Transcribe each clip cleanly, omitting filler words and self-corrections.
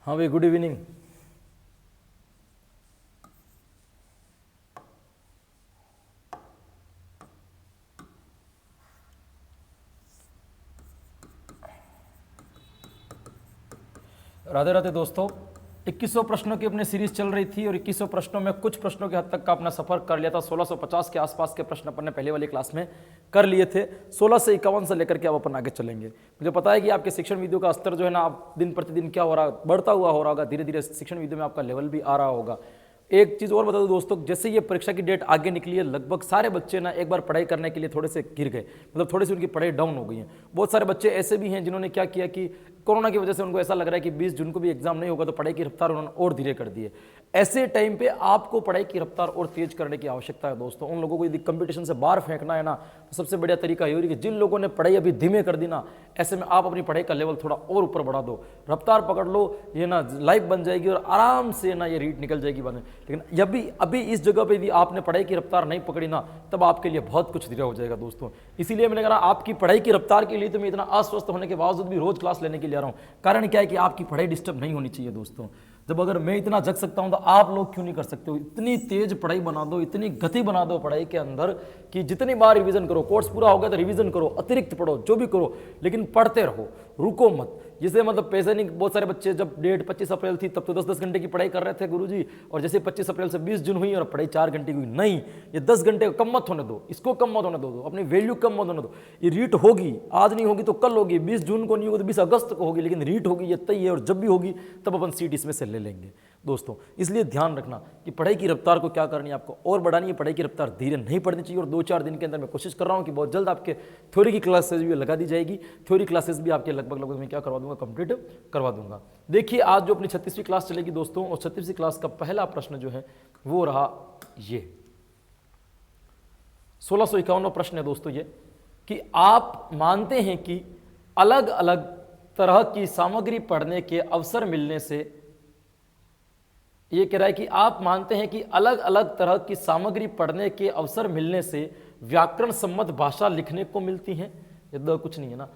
हाँ भाई, good evening. Radhe Radhe दोस्तों। 2100 प्रश्नों की अपनी सीरीज चल रही थी और 2100 प्रश्नों में कुछ प्रश्नों के हद तक का अपना सफर कर लिया था। 1650 के आसपास के प्रश्न अपन ने पहले वाली क्लास में कर लिए थे। 16 से 51 से लेकर के अब अपन आगे चलेंगे। मुझे पता है कि आपके शिक्षण वीडियो का स्तर जो है ना, आप दिन प्रतिदिन क्या हो रहा, बढ़ता हुआ हो रहा होगा। धीरे धीरे शिक्षण वीडियो में आपका लेवल भी आ रहा होगा। एक चीज़ और बता दो दोस्तों, जैसे ये परीक्षा की डेट आगे निकली है, लगभग सारे बच्चे ना एक बार पढ़ाई करने के लिए थोड़े से गिर गए, मतलब थोड़ी सी उनकी पढ़ाई डाउन हो गई है। बहुत सारे बच्चे ऐसे भी हैं जिन्होंने क्या किया कि कोरोना की वजह से उनको ऐसा लग रहा है कि 20 जून को भी एग्जाम नहीं होगा, तो पढ़ाई की रफ्तार उन्होंने और धीरे कर दी है। ऐसे टाइम पे आपको पढ़ाई की रफ्तार और तेज करने की आवश्यकता है दोस्तों। उन लोगों को यदि कंपटीशन से बाहर फेंकना है ना, तो सबसे बढ़िया तरीका ये हो कि जिन लोगों ने पढ़ाई अभी धीमे कर दी ना, ऐसे में आप अपनी पढ़ाई का लेवल थोड़ा और ऊपर बढ़ा दो, रफ्तार पकड़ लो, ये ना लाइफ बन जाएगी और आराम से ना ये रीट निकल जाएगी बने। लेकिन अभी इस जगह पे यदि आपने पढ़ाई की रफ्तार नहीं पकड़ी ना, तब आपके लिए बहुत कुछ धीरे हो जाएगा दोस्तों। इसीलिए मैंने कहा आपकी पढ़ाई की रफ्तार के लिए तो मैं इतना अस्वस्थ होने के बावजूद भी रोज क्लास लेने के लिए आ रहा हूँ। कारण क्या है कि आपकी पढ़ाई डिस्टर्ब नहीं होनी चाहिए दोस्तों। जब अगर मैं इतना जग सकता हूं तो आप लोग क्यों नहीं कर सकते हो? इतनी तेज पढ़ाई बना दो, इतनी गति बना दो पढ़ाई के अंदर कि जितनी बार रिवीजन करो, कोर्स पूरा हो गया तो रिवीजन करो, अतिरिक्त पढ़ो, जो भी करो, लेकिन पढ़ते रहो, रुको मत। जिसे मतलब पैसे नहीं, बहुत सारे बच्चे जब डेट 25 अप्रैल थी तब तो 10-10 घंटे की पढ़ाई कर रहे थे गुरुजी, और जैसे 25 अप्रैल से 20 जून हुई और पढ़ाई 4 घंटे की हुई। नहीं, ये 10 घंटे कम मत होने दो, इसको कम मत होने दो, अपनी वैल्यू कम मत होने दो। ये रीट होगी, आज नहीं होगी तो कल होगी, 20 जून को नहीं होगी तो 20 अगस्त को होगी, लेकिन रीट होगी, ये तय है। और जब भी होगी तब अपन सीट इसमें से ले लेंगे दोस्तों। इसलिए ध्यान रखना कि पढ़ाई की रफ्तार को क्या करनी है, आपको और बढ़ानी है। पढ़ाई की रफ्तार धीरे नहीं पढ़नी चाहिए। और 2-4 दिन के अंदर मैं कोशिश कर रहा हूं कि बहुत जल्द आपके थ्योरी की क्लासेस भी लगा दी जाएगी। थ्योरी क्लासेस भी आपके लगभग मैं क्या करवा दूंगा, कंप्लीट करवा दूंगा। देखिए आज जो अपनी 36वीं क्लास चलेगी दोस्तों, और 36वीं क्लास का पहला प्रश्न जो है वो रहा ये 1651 प्रश्न है दोस्तों, ये कि आप मानते हैं कि अलग अलग तरह की सामग्री पढ़ने के अवसर मिलने से, ये कह रहा है कि आप मानते हैं कि अलग अलग तरह की सामग्री पढ़ने के अवसर मिलने से व्याकरण सम्मत भाषा लिखने को मिलती है। ये तो कुछ नहीं है ना।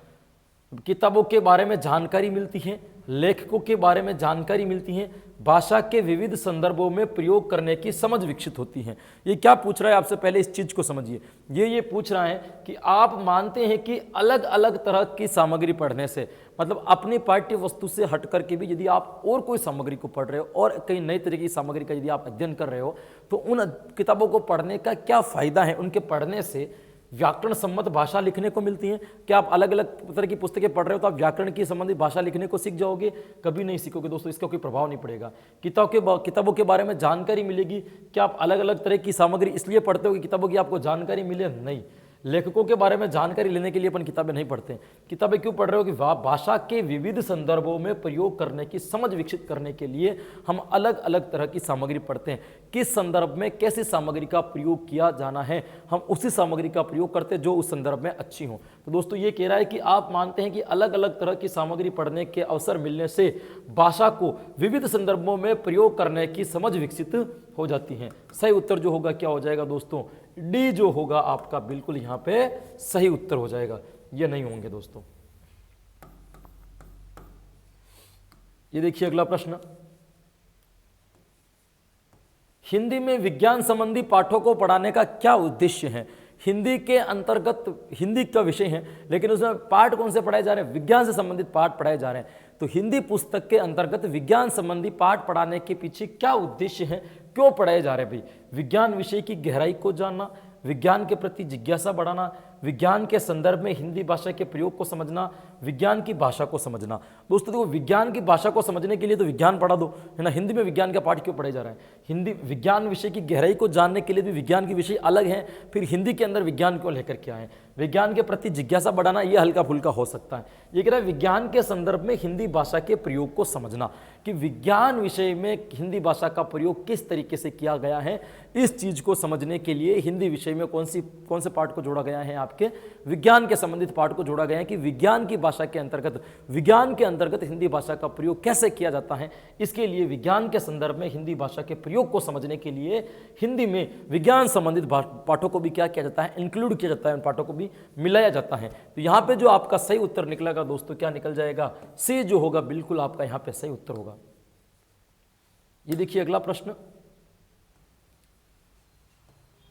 किताबों के बारे में जानकारी मिलती है, लेखकों के बारे में जानकारी मिलती है, भाषा के विविध संदर्भों में प्रयोग करने की समझ विकसित होती है। ये क्या पूछ रहा है आपसे, पहले इस चीज को समझिए। ये पूछ रहा है कि आप मानते हैं कि अलग अलग तरह की सामग्री पढ़ने से, मतलब अपनी पाठ्य वस्तु से हट करके भी यदि आप और कोई सामग्री को पढ़ रहे हो और कई नई तरह की सामग्री का यदि आप अध्ययन कर रहे हो, तो उन किताबों को पढ़ने का क्या फायदा है, उनके पढ़ने से व्याकरण सम्मत भाषा लिखने को मिलती है। क्या आप अलग अलग तरह की पुस्तकें पढ़ रहे हो तो आप व्याकरण की संबंधित भाषा लिखने को सीख जाओगे? कभी नहीं सीखोगे दोस्तों, इसका कोई प्रभाव नहीं पड़ेगा। किताबों के बारे में जानकारी मिलेगी। क्या आप अलग अलग तरह की सामग्री इसलिए पढ़ते हो कि किताबों की आपको जानकारी मिले? नहीं। लेखकों के बारे में जानकारी लेने के लिए अपन किताबें नहीं पढ़ते। किताबें क्यों पढ़ रहे हो कि भाषा के विविध संदर्भों में प्रयोग करने की समझ विकसित करने के लिए हम अलग अलग तरह की सामग्री पढ़ते हैं। किस संदर्भ में कैसी सामग्री का प्रयोग किया जाना है, हम उसी सामग्री का प्रयोग करते हैं जो उस संदर्भ में अच्छी हो। तो दोस्तों ये कह रहा है कि आप मानते हैं कि अलग अलग तरह की सामग्री पढ़ने के अवसर मिलने से भाषा को विविध संदर्भों में प्रयोग करने की समझ विकसित हो जाती है। सही उत्तर जो होगा क्या हो जाएगा दोस्तों? डी जो होगा आपका बिल्कुल यहां पे सही उत्तर हो जाएगा। ये नहीं होंगे दोस्तों। ये देखिए अगला प्रश्न, हिंदी में विज्ञान संबंधी पाठों को पढ़ाने का क्या उद्देश्य है? हिंदी के अंतर्गत हिंदी का विषय है, लेकिन उसमें पाठ कौन से पढ़ाए जा रहे हैं? विज्ञान से संबंधित पाठ पढ़ाए जा रहे हैं। तो हिंदी पुस्तक के अंतर्गत विज्ञान संबंधी पाठ पढ़ाने के पीछे क्या उद्देश्य है, क्यों पढ़ाए जा रहे हैं? भाई विज्ञान विषय की गहराई को जानना, विज्ञान के प्रति जिज्ञासा बढ़ाना, विज्ञान के संदर्भ में हिंदी भाषा के प्रयोग को समझना, विज्ञान की भाषा को समझना। दोस्तों देखो, विज्ञान की भाषा को समझने के लिए तो विज्ञान पढ़ा दो, है ना। हिंदी में विज्ञान का पाठ क्यों पढ़ाया जा रहा है? हिंदी विज्ञान विषय की गहराई को जानने के लिए भी विज्ञान के विषय अलग हैं, फिर हिंदी के अंदर विज्ञान क्यों लेकर के आए? विज्ञान के प्रति जिज्ञासा बढ़ाना, ये हल्का फुल्का हो सकता है। ये कह रहा है विज्ञान के संदर्भ में हिंदी भाषा के प्रयोग को समझना, कि विज्ञान विषय में हिंदी भाषा का प्रयोग किस तरीके से किया गया है, इस चीज को समझने के लिए हिंदी विषय में कौन से पाठ को जोड़ा गया है? आपके विज्ञान के संबंधित पाठ को जोड़ा गया है कि विज्ञान की भाषा के अंतर्गत, विज्ञान के अंतर्गत हिंदी भाषा का प्रयोग कैसे किया जाता है। इसके लिए विज्ञान के संदर्भ में हिंदी भाषा के प्रयोग को समझने के लिए हिंदी में विज्ञान संबंधित पाठों को भी क्या किया जाता है? इंक्लूड किया जाता है, उन पाठों को भी मिलाया जाता है। तो यहाँ पे जो आपका सही उत्तर निकलेगा दोस्तों, क्या निकल जाएगा? सी जो होगा बिल्कुल आपका यहाँ पे सही उत्तर होगा। ये देखिए अगला प्रश्न,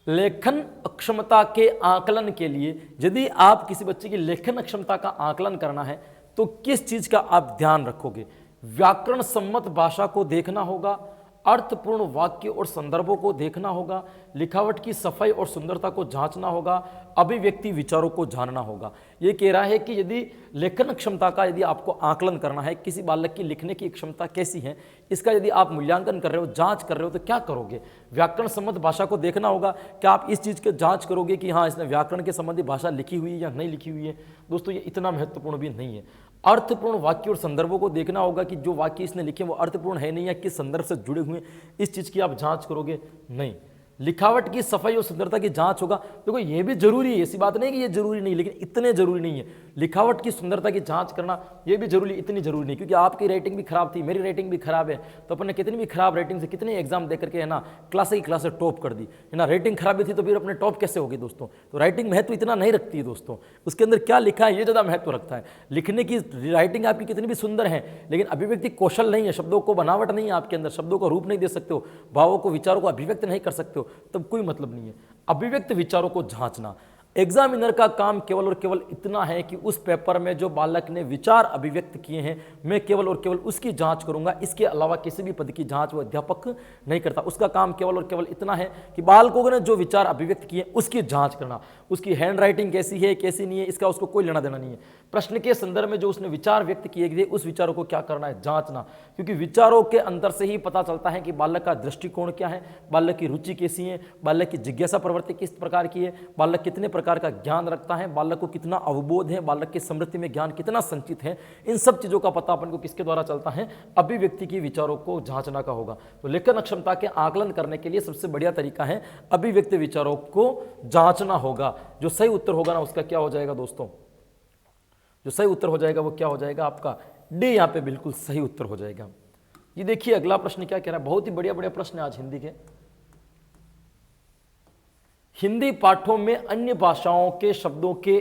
लेखन अक्षमता के आकलन के लिए यदि आप किसी बच्चे की लेखन अक्षमता का आकलन करना है तो किस चीज का आप ध्यान रखोगे? व्याकरण सम्मत भाषा को देखना होगा, अर्थपूर्ण वाक्य और संदर्भों को देखना होगा, लिखावट की सफाई और सुंदरता को जांचना होगा, अभिव्यक्ति विचारों को जानना होगा। ये कह रहा है कि यदि लेखन क्षमता का यदि आपको आकलन करना है, किसी बालक की लिखने की क्षमता कैसी है, इसका यदि आप मूल्यांकन कर रहे हो, जांच कर रहे हो, तो क्या करोगे? व्याकरण सम्मत भाषा को देखना होगा। क्या आप इस चीज़ की जांच करोगे कि हाँ इसने व्याकरण के संबंधी भाषा लिखी हुई है या नहीं लिखी हुई है? दोस्तों ये इतना महत्वपूर्ण भी नहीं है। अर्थपूर्ण वाक्य और संदर्भों को देखना होगा कि जो वाक्य इसने लिखे वो अर्थपूर्ण है नहीं या किस संदर्भ से जुड़े हुए, इस चीज़ की आप जांच करोगे? नहीं। लिखावट की सफाई और सुंदरता की जांच होगा। देखो ये भी जरूरी है, ऐसी बात नहीं कि ये जरूरी नहीं, लेकिन इतने जरूरी नहीं है। लिखावट की सुंदरता की जांच करना ये भी जरूरी, इतनी जरूरी नहीं, क्योंकि आपकी रेटिंग भी खराब थी, मेरी रेटिंग भी खराब है, तो अपन ने कितनी भी खराब रेटिंग से कितने एग्जाम दे करके है ना क्लास की क्लास टॉप कर दी है ना। रेटिंग खराब थी तो फिर अपने टॉप कैसे होगी दोस्तों? तो राइटिंग महत्व इतना नहीं रखती है दोस्तों, उसके अंदर क्या लिखा है ये ज़्यादा महत्व रखता है। लिखने की राइटिंग आपकी कितनी भी सुंदर है, लेकिन अभिव्यक्ति कौशल नहीं है, शब्दों को बनावट नहीं है आपके अंदर, शब्दों को रूप नहीं दे सकते हो, भावों को विचारों को अभिव्यक्त नहीं कर सकते हो, तब कोई मतलब नहीं है। अभिव्यक्त विचारों को जांचना, एग्जामिनर का काम केवल और केवल इतना है कि उस पेपर में जो बालक ने विचार अभिव्यक्त किए हैं मैं केवल और केवल उसकी जांच करूंगा, इसके अलावा किसी भी पद की जांच वो अध्यापक नहीं करता। उसका काम केवल और केवल इतना है कि बालकों ने जो विचार अभिव्यक्त किए उसकी जांच करना, उसकी हैंड राइटिंग कैसी है कैसी नहीं है इसका उसको कोई लेना देना नहीं है। प्रश्न के संदर्भ में जो उसने विचार व्यक्त किए गए उस विचारों को क्या करना है? जांचना, क्योंकि विचारों के अंतर से ही पता चलता है कि बालक का दृष्टिकोण क्या है, बालक की रुचि कैसी है, बालक की जिज्ञासा प्रवृत्ति किस प्रकार की है, बालक कितने प्रकार का ज्ञान रखता है, बालक को कितना अवबोध है, बालक की स्मृति में ज्ञान कितना संचित है। इन सब चीजों का पता अपन को किसके द्वारा चलता है? अभिव्यक्ति की विचारों को जांचना का होगा। तो लेखन क्षमता के आकलन करने के लिए सबसे बढ़िया तरीका है अभिव्यक्ति विचारों को जांचना होगा। जो सही उत्तर होगा ना उसका क्या हो जाएगा दोस्तों? जो सही उत्तर हो जाएगा वो क्या हो जाएगा? आपका डी यहाँ पे बिल्कुल सही उत्तर हो जाएगा। ये देखिए अगला प्रश्न क्या कह रहा है, बहुत ही बढ़िया बढ़िया प्रश्न है आज हिंदी के। हिंदी पाठों में अन्य भाषाओं के शब्दों के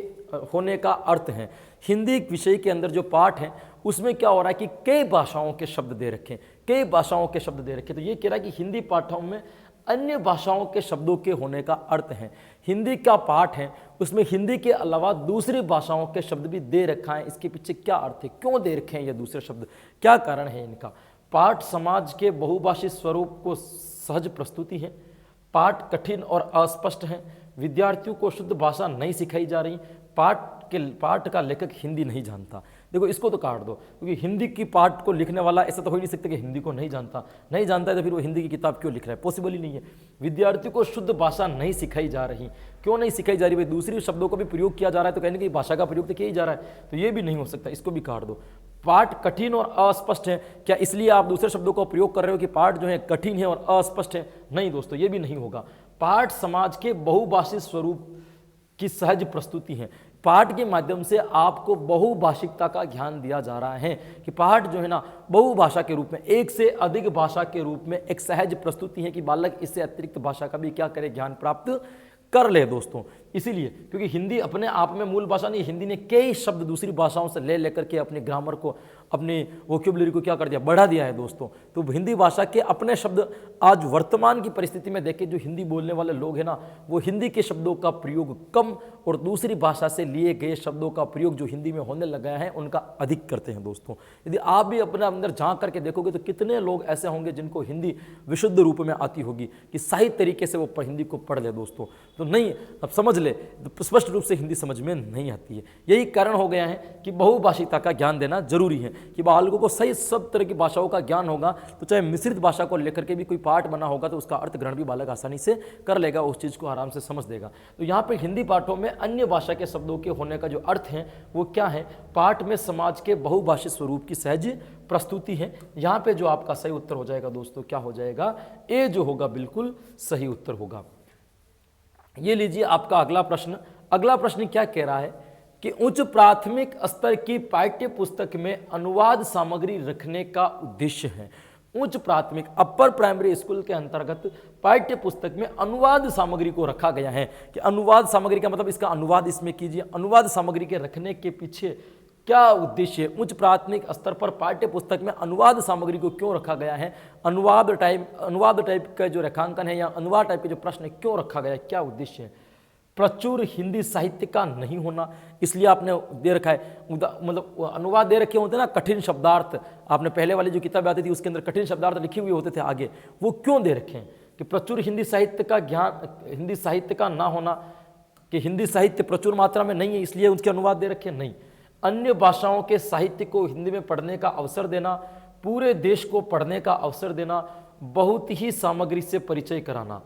होने का अर्थ है। हिंदी विषय के अंदर जो पाठ है उसमें क्या हो रहा है कि कई भाषाओं के शब्द दे रखे, कई भाषाओं के शब्द दे रखे। तो ये कह रहा है कि हिंदी पाठों में अन्य भाषाओं के शब्दों के होने का अर्थ है। हिंदी का पाठ है उसमें हिंदी के अलावा दूसरी भाषाओं के शब्द भी दे रखा है, इसके पीछे क्या अर्थ है, क्यों दे रखे हैं ये दूसरे शब्द, क्या कारण है इनका? पाठ समाज के बहुभाषी स्वरूप को सहज प्रस्तुति है, पाठ कठिन और अस्पष्ट है, विद्यार्थियों को शुद्ध भाषा नहीं सिखाई जा रही, पाठ का लेखक हिंदी नहीं जानता। देखो इसको तो काट दो, क्योंकि हिंदी की पाठ को लिखने वाला ऐसा तो हो ही नहीं सकता कि हिंदी को नहीं जानता है तो फिर वो हिंदी की किताब क्यों लिख रहा है? पॉसिबल ही नहीं है। विद्यार्थियों को शुद्ध भाषा नहीं सिखाई जा रही, क्यों नहीं सिखाई जा रही भाई? दूसरी शब्दों का भी प्रयोग किया जा रहा है तो कहने की भाषा का प्रयोग तो किया ही जा रहा है, तो ये भी नहीं हो सकता, इसको भी काट दो। पाठ कठिन और अस्पष्ट है, क्या इसलिए आप दूसरे शब्दों का प्रयोग कर रहे हो कि पाठ जो है कठिन है और अस्पष्ट है? नहीं दोस्तों, ये भी नहीं होगा। पाठ समाज के बहुभाषी स्वरूप की सहज प्रस्तुति है। पाठ के माध्यम से आपको बहुभाषिकता का ज्ञान दिया जा रहा है कि पाठ जो है ना बहुभाषा के रूप में, एक से अधिक भाषा के रूप में एक सहज प्रस्तुति है कि बालक इससे अतिरिक्त भाषा का भी क्या करे? ज्ञान प्राप्त कर ले दोस्तों। इसीलिए क्योंकि हिंदी अपने आप में मूल भाषा नहीं, हिंदी ने कई शब्द दूसरी भाषाओं से ले लेकर के अपने ग्रामर को, अपने वोकैबुलरी को क्या कर दिया? बढ़ा दिया है दोस्तों। तो हिंदी भाषा के अपने शब्द आज वर्तमान की परिस्थिति में देखें, जो हिंदी बोलने वाले लोग हैं ना वो हिंदी के शब्दों का प्रयोग कम और दूसरी भाषा से लिए गए शब्दों का प्रयोग जो हिंदी में होने लगा है उनका अधिक करते हैं दोस्तों। यदि आप भी अपने अंदर झांक करके देखोगे तो कितने लोग ऐसे होंगे जिनको हिंदी विशुद्ध रूप में आती होगी कि सही तरीके से वो हिंदी को पढ़ ले दोस्तों। तो नहीं, अब समझ ले, तो स्पष्ट रूप से हिंदी समझ में नहीं आती है। यही कारण हो गया है कि बहुभाषिकता का ज्ञान देना जरूरी है कि बालकों को सही सब तरह की भाषाओं का ज्ञान होगा। तो चाहे मिश्रित भाषा को लेकर के भी कोई पाठ बना होगा तो उसका अर्थ ग्रहण भी बालक आसानी से कर लेगा, उस चीज़ को आराम से समझ देगा। तो यहाँ पे हिंदी पाठों में अन्य भाषा के शब्दों के होने का जो अर्थ है वो क्या है? पाठ में समाज के बहुभाषी स्वरूप की सहज प्रस्तुति है। यहाँ पे जो आपका सही उत्तर हो जाएगा दोस्तों क्या हो जाएगा? ए जो होगा बिल्कुल सही उत्तर होगा। ये लीजिए आपका अगला प्रश्न। अगला प्रश्न क्या कह रहा है कि उच्च प्राथमिक स्तर की पाठ्य पुस्तक में अनुवाद सामग्री रखने का उद्देश्य है। उच्च प्राथमिक अपर प्राइमरी स्कूल के अंतर्गत पाठ्य पुस्तक में अनुवाद सामग्री को रखा गया है कि अनुवाद सामग्री का मतलब इसका अनुवाद इसमें कीजिए। अनुवाद सामग्री के रखने के पीछे क्या उद्देश्य है? उच्च प्राथमिक स्तर पर पाठ्य पुस्तक में अनुवाद सामग्री को क्यों रखा गया है? अनुवाद टाइप का जो रेखांकन है या अनुवाद टाइप के जो प्रश्न है क्यों रखा गया है? क्या उद्देश्य है? प्रचुर हिंदी साहित्य का नहीं होना, इसलिए आपने दे रखा है। मतलब अनुवाद दे रखे होते हैं ना, कठिन शब्दार्थ, आपने पहले वाली जो किताब आती थी उसके अंदर कठिन शब्दार्थ लिखे हुए होते थे आगे, वो क्यों दे रखे हैं? कि प्रचुर हिंदी साहित्य का ज्ञान, हिंदी साहित्य का ना होना, कि हिंदी साहित्य प्रचुर मात्रा में नहीं है इसलिए उसके अनुवाद दे रखे? नहीं। अन्य भाषाओं के साहित्य को हिंदी में पढ़ने का अवसर देना, पूरे देश को पढ़ने का अवसर देना, बहुत ही सामग्री से परिचय कराना,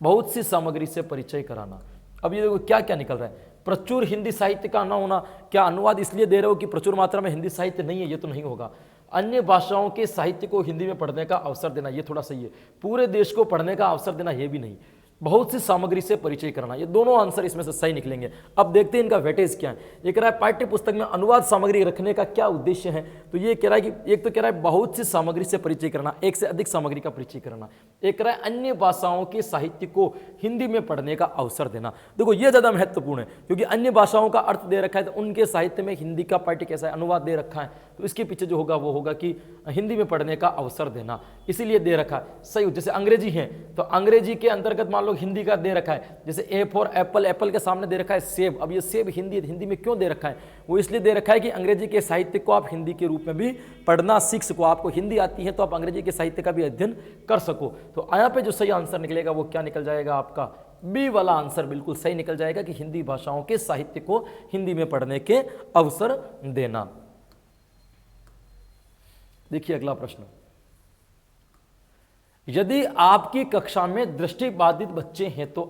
बहुत सी सामग्री से परिचय कराना। अब ये देखो क्या क्या निकल रहा है, प्रचुर हिंदी साहित्य का ना होना, क्या अनुवाद इसलिए दे रहे हो कि प्रचुर मात्रा में हिंदी साहित्य नहीं है? ये तो नहीं होगा। अन्य भाषाओं के साहित्य को हिंदी में पढ़ने का अवसर देना, ये थोड़ा सही है। पूरे देश को पढ़ने का अवसर देना, ये भी नहीं। बहुत सी सामग्री से परिचय कराना, ये दोनों आंसर इसमें से सही निकलेंगे। अब देखते हैं इनका वेटेज क्या है। ये कह रहा है पाठ्य पुस्तक में अनुवाद सामग्री रखने का क्या उद्देश्य है? तो ये कह रहा है कि एक तो कह रहा है बहुत सी सामग्री से परिचय कराना, एक से अधिक सामग्री का परिचय कराना। एक कह रहा है अन्य भाषाओं के साहित्य को हिंदी में पढ़ने का अवसर देना। देखो ये ज्यादा महत्वपूर्ण है, क्योंकि अन्य भाषाओं का अर्थ दे रखा है तो उनके साहित्य में हिंदी का पाठ्य कैसा है, अनुवाद दे रखा है, तो इसके पीछे जो होगा वो होगा कि हिंदी में पढ़ने का अवसर देना, इसीलिए दे रखा है। सही। जैसे अंग्रेजी है तो अंग्रेजी के अंतर्गत मान लो हिंदी का दे रखा है, जैसे ए फॉर एप्पल, एप्पल के सामने दे रखा है सेब। अब ये सेब हिंदी में क्यों दे रखा है? वो इसलिए दे रखा है कि अंग्रेजी के साहित्य को आप हिंदी के रूप में भी पढ़ना सीख सको। आपको हिंदी आती है तो आप अंग्रेजी के साहित्य का भी अध्ययन कर सको। तो यहाँ पे जो सही आंसर निकलेगा वो क्या निकल जाएगा? आपका बी वाला आंसर बिल्कुल सही निकल जाएगा कि हिंदी भाषाओं के साहित्य को हिंदी में पढ़ने के अवसर देना। देखिए अगला प्रश्न, यदि आपकी कक्षा में दृष्टिबाधित बच्चे हैं तो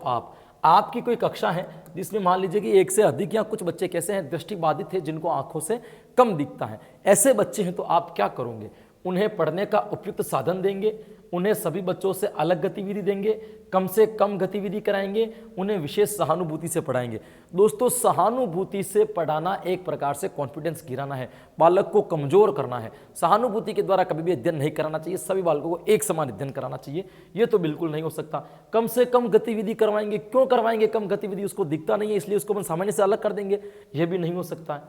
आपकी कोई कक्षा है जिसमें मान लीजिए कि एक से अधिक या कुछ बच्चे कैसे हैं, दृष्टिबाधित है, जिनको आंखों से कम दिखता है, ऐसे बच्चे हैं तो आप क्या करोगे? उन्हें पढ़ने का उपयुक्त साधन देंगे, उन्हें सभी बच्चों से अलग गतिविधि देंगे, कम से कम गतिविधि कराएंगे, उन्हें विशेष सहानुभूति से पढ़ाएंगे। दोस्तों सहानुभूति से पढ़ाना एक प्रकार से कॉन्फिडेंस गिराना है, बालक को कमजोर करना है। सहानुभूति के द्वारा कभी भी अध्ययन नहीं कराना चाहिए, सभी बालकों को एक समान अध्ययन कराना चाहिए, ये तो बिल्कुल नहीं हो सकता। कम से कम गतिविधि करवाएंगे, क्यों करवाएंगे कम गतिविधि? उसको दिखता नहीं है इसलिए उसको सामान्य से अलग कर देंगे, ये भी नहीं हो सकता है।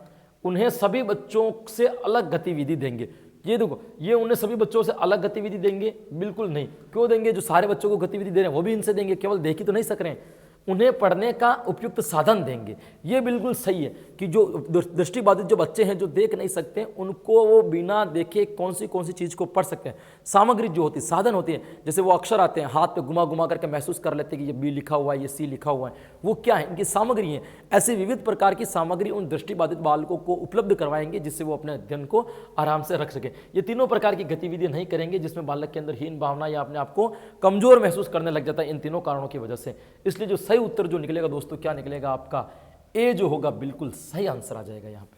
उन्हें सभी बच्चों से अलग गतिविधि देंगे, ये देखो ये उन्हें सभी बच्चों से अलग गतिविधि देंगे, बिल्कुल नहीं। क्यों देंगे? जो सारे बच्चों को गतिविधि दे रहे हैं वो भी इनसे देंगे, केवल देख ही तो नहीं सक रहे हैं। उन्हें पढ़ने का उपयुक्त साधन देंगे, ये बिल्कुल सही है कि जो दृष्टिबाधित जो बच्चे हैं जो देख नहीं सकते उनको वो बिना देखे कौन सी चीज़ को पढ़ सकते हैं। सामग्री जो होती है, साधन होती है, जैसे वो अक्षर आते हैं हाथ पे घुमा घुमा करके महसूस कर लेते हैं कि ये बी लिखा हुआ है, ये सी लिखा हुआ है, वो क्या है? इनकी सामग्री है। ऐसी विविध प्रकार की सामग्री उन दृष्टिबाधित बालकों को उपलब्ध करवाएंगे जिससे वो अपने अध्ययन को आराम से रख सके। ये तीनों प्रकार की गतिविधि नहीं करेंगे जिसमें बालक के अंदर हीन भावना या अपने आप को कमजोर महसूस करने लग जाता है, इन तीनों कारणों की वजह से। इसलिए जो सही उत्तर जो निकलेगा दोस्तों क्या निकलेगा? आपका ए जो होगा बिल्कुल सही आंसर आ जाएगा यहां पे।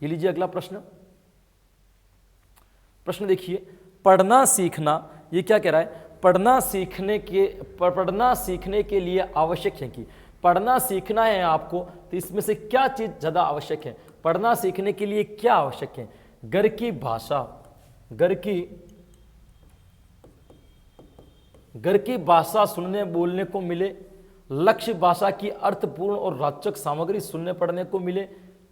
ये लीजिए अगला प्रश्न देखिए, पढ़ना सीखना, ये क्या कह रहा है? पढ़ना सीखने के लिए आवश्यक है कि पढ़ना सीखना है आपको, तो इसमें से क्या चीज ज्यादा आवश्यक है? पढ़ना सीखने के लिए क्या आवश्यक है? घर की भाषा सुनने बोलने को मिले, लक्ष्य भाषा की अर्थपूर्ण और रोचक सामग्री सुनने पढ़ने को मिले,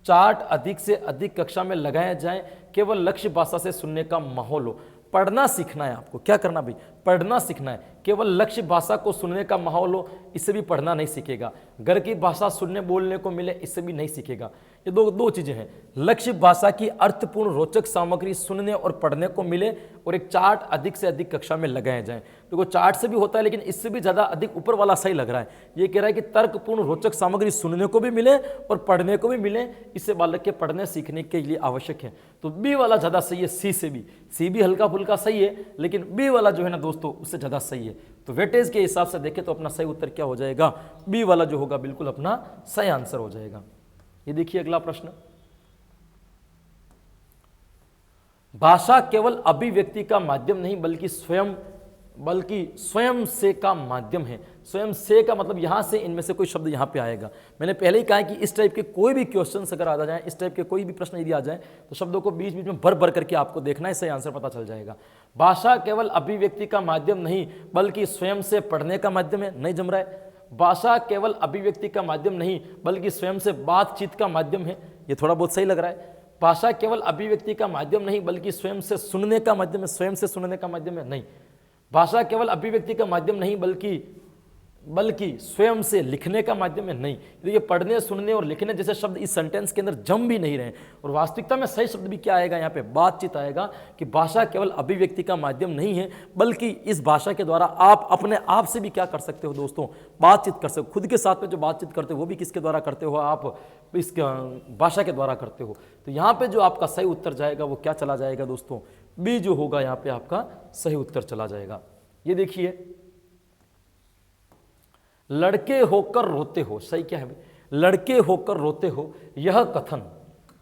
चार्ट अधिक से अधिक कक्षा में लगाया जाए, केवल लक्ष्य भाषा से सुनने का माहौल हो। पढ़ना सीखना है आपको, क्या करना भाई? पढ़ना सीखना है, केवल लक्ष्य भाषा को सुनने का माहौल हो, इससे भी पढ़ना नहीं सीखेगा। घर की भाषा सुनने बोलने को मिले, इससे भी नहीं सीखेगा। ये दो चीजें हैं, लक्ष्य भाषा की अर्थपूर्ण रोचक सामग्री सुनने और पढ़ने को मिले, और एक चार्ट अधिक से अधिक कक्षा में लगाए जाए। देखो चार्ट से भी होता है लेकिन इससे भी ज्यादा अधिक ऊपर वाला सही लग रहा है। ये कह रहा है कि तर्कपूर्ण रोचक सामग्री सुनने को भी मिले और पढ़ने को भी मिले, इससे बालक के पढ़ने सीखने के लिए आवश्यक है। तो बी वाला ज्यादा सही है, सी भी हल्का फुल्का सही है, लेकिन बी वाला जो है ना दोस्तों उससे ज्यादा सही है। तो वेटेज के हिसाब से देखें तो अपना सही उत्तर क्या हो जाएगा? बी वाला जो होगा बिल्कुल अपना सही आंसर हो जाएगा। ये देखिए अगला प्रश्न, भाषा केवल अभिव्यक्ति का माध्यम नहीं बल्कि स्वयं से का माध्यम है। स्वयं से का मतलब यहां से इनमें से कोई शब्द यहां पे आएगा। मैंने पहले ही कहा कि इस टाइप के कोई भी क्वेश्चंस अगर आ जाए, इस टाइप के कोई भी प्रश्न यदि आ जाए तो शब्दों को बीच बीच में भर करके आपको देखना है, सही आंसर पता चल जाएगा। भाषा केवल अभिव्यक्ति का माध्यम नहीं बल्कि स्वयं से पढ़ने का माध्यम है, नहीं जम रहा है। भाषा केवल अभिव्यक्ति का माध्यम नहीं बल्कि स्वयं से बातचीत का माध्यम है, ये थोड़ा बहुत सही लग रहा है। भाषा केवल अभिव्यक्ति का माध्यम नहीं बल्कि स्वयं से सुनने का माध्यम है। स्वयं से सुनने का माध्यम है नहीं, भाषा केवल अभिव्यक्ति का माध्यम नहीं बल्कि स्वयं से लिखने का माध्यम है नहीं। तो ये पढ़ने, सुनने और लिखने जैसे शब्द इस सेंटेंस के अंदर जम भी नहीं रहे। और वास्तविकता में सही शब्द भी क्या आएगा यहाँ पे, बातचीत आएगा कि भाषा केवल अभिव्यक्ति का माध्यम नहीं है बल्कि इस भाषा के द्वारा आप अपने आप से भी क्या कर सकते हो दोस्तों, बातचीत कर सकते हो। खुद के साथ में जो बातचीत करते हो वो भी किसके द्वारा करते हो, आप इस भाषा के द्वारा करते हो। तो यहाँ पे जो आपका सही उत्तर जाएगा वो क्या चला जाएगा दोस्तों, बी जो होगा यहाँ पे आपका सही उत्तर चला जाएगा। ये देखिए, लड़के होकर रोते हो, सही क्या है भाई, लड़के होकर रोते हो यह कथन,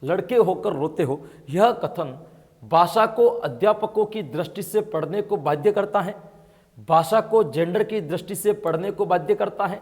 लड़के होकर रोते हो यह कथन भाषा को अध्यापकों की दृष्टि से पढ़ने को बाध्य करता है, भाषा को जेंडर की दृष्टि से पढ़ने को बाध्य करता है,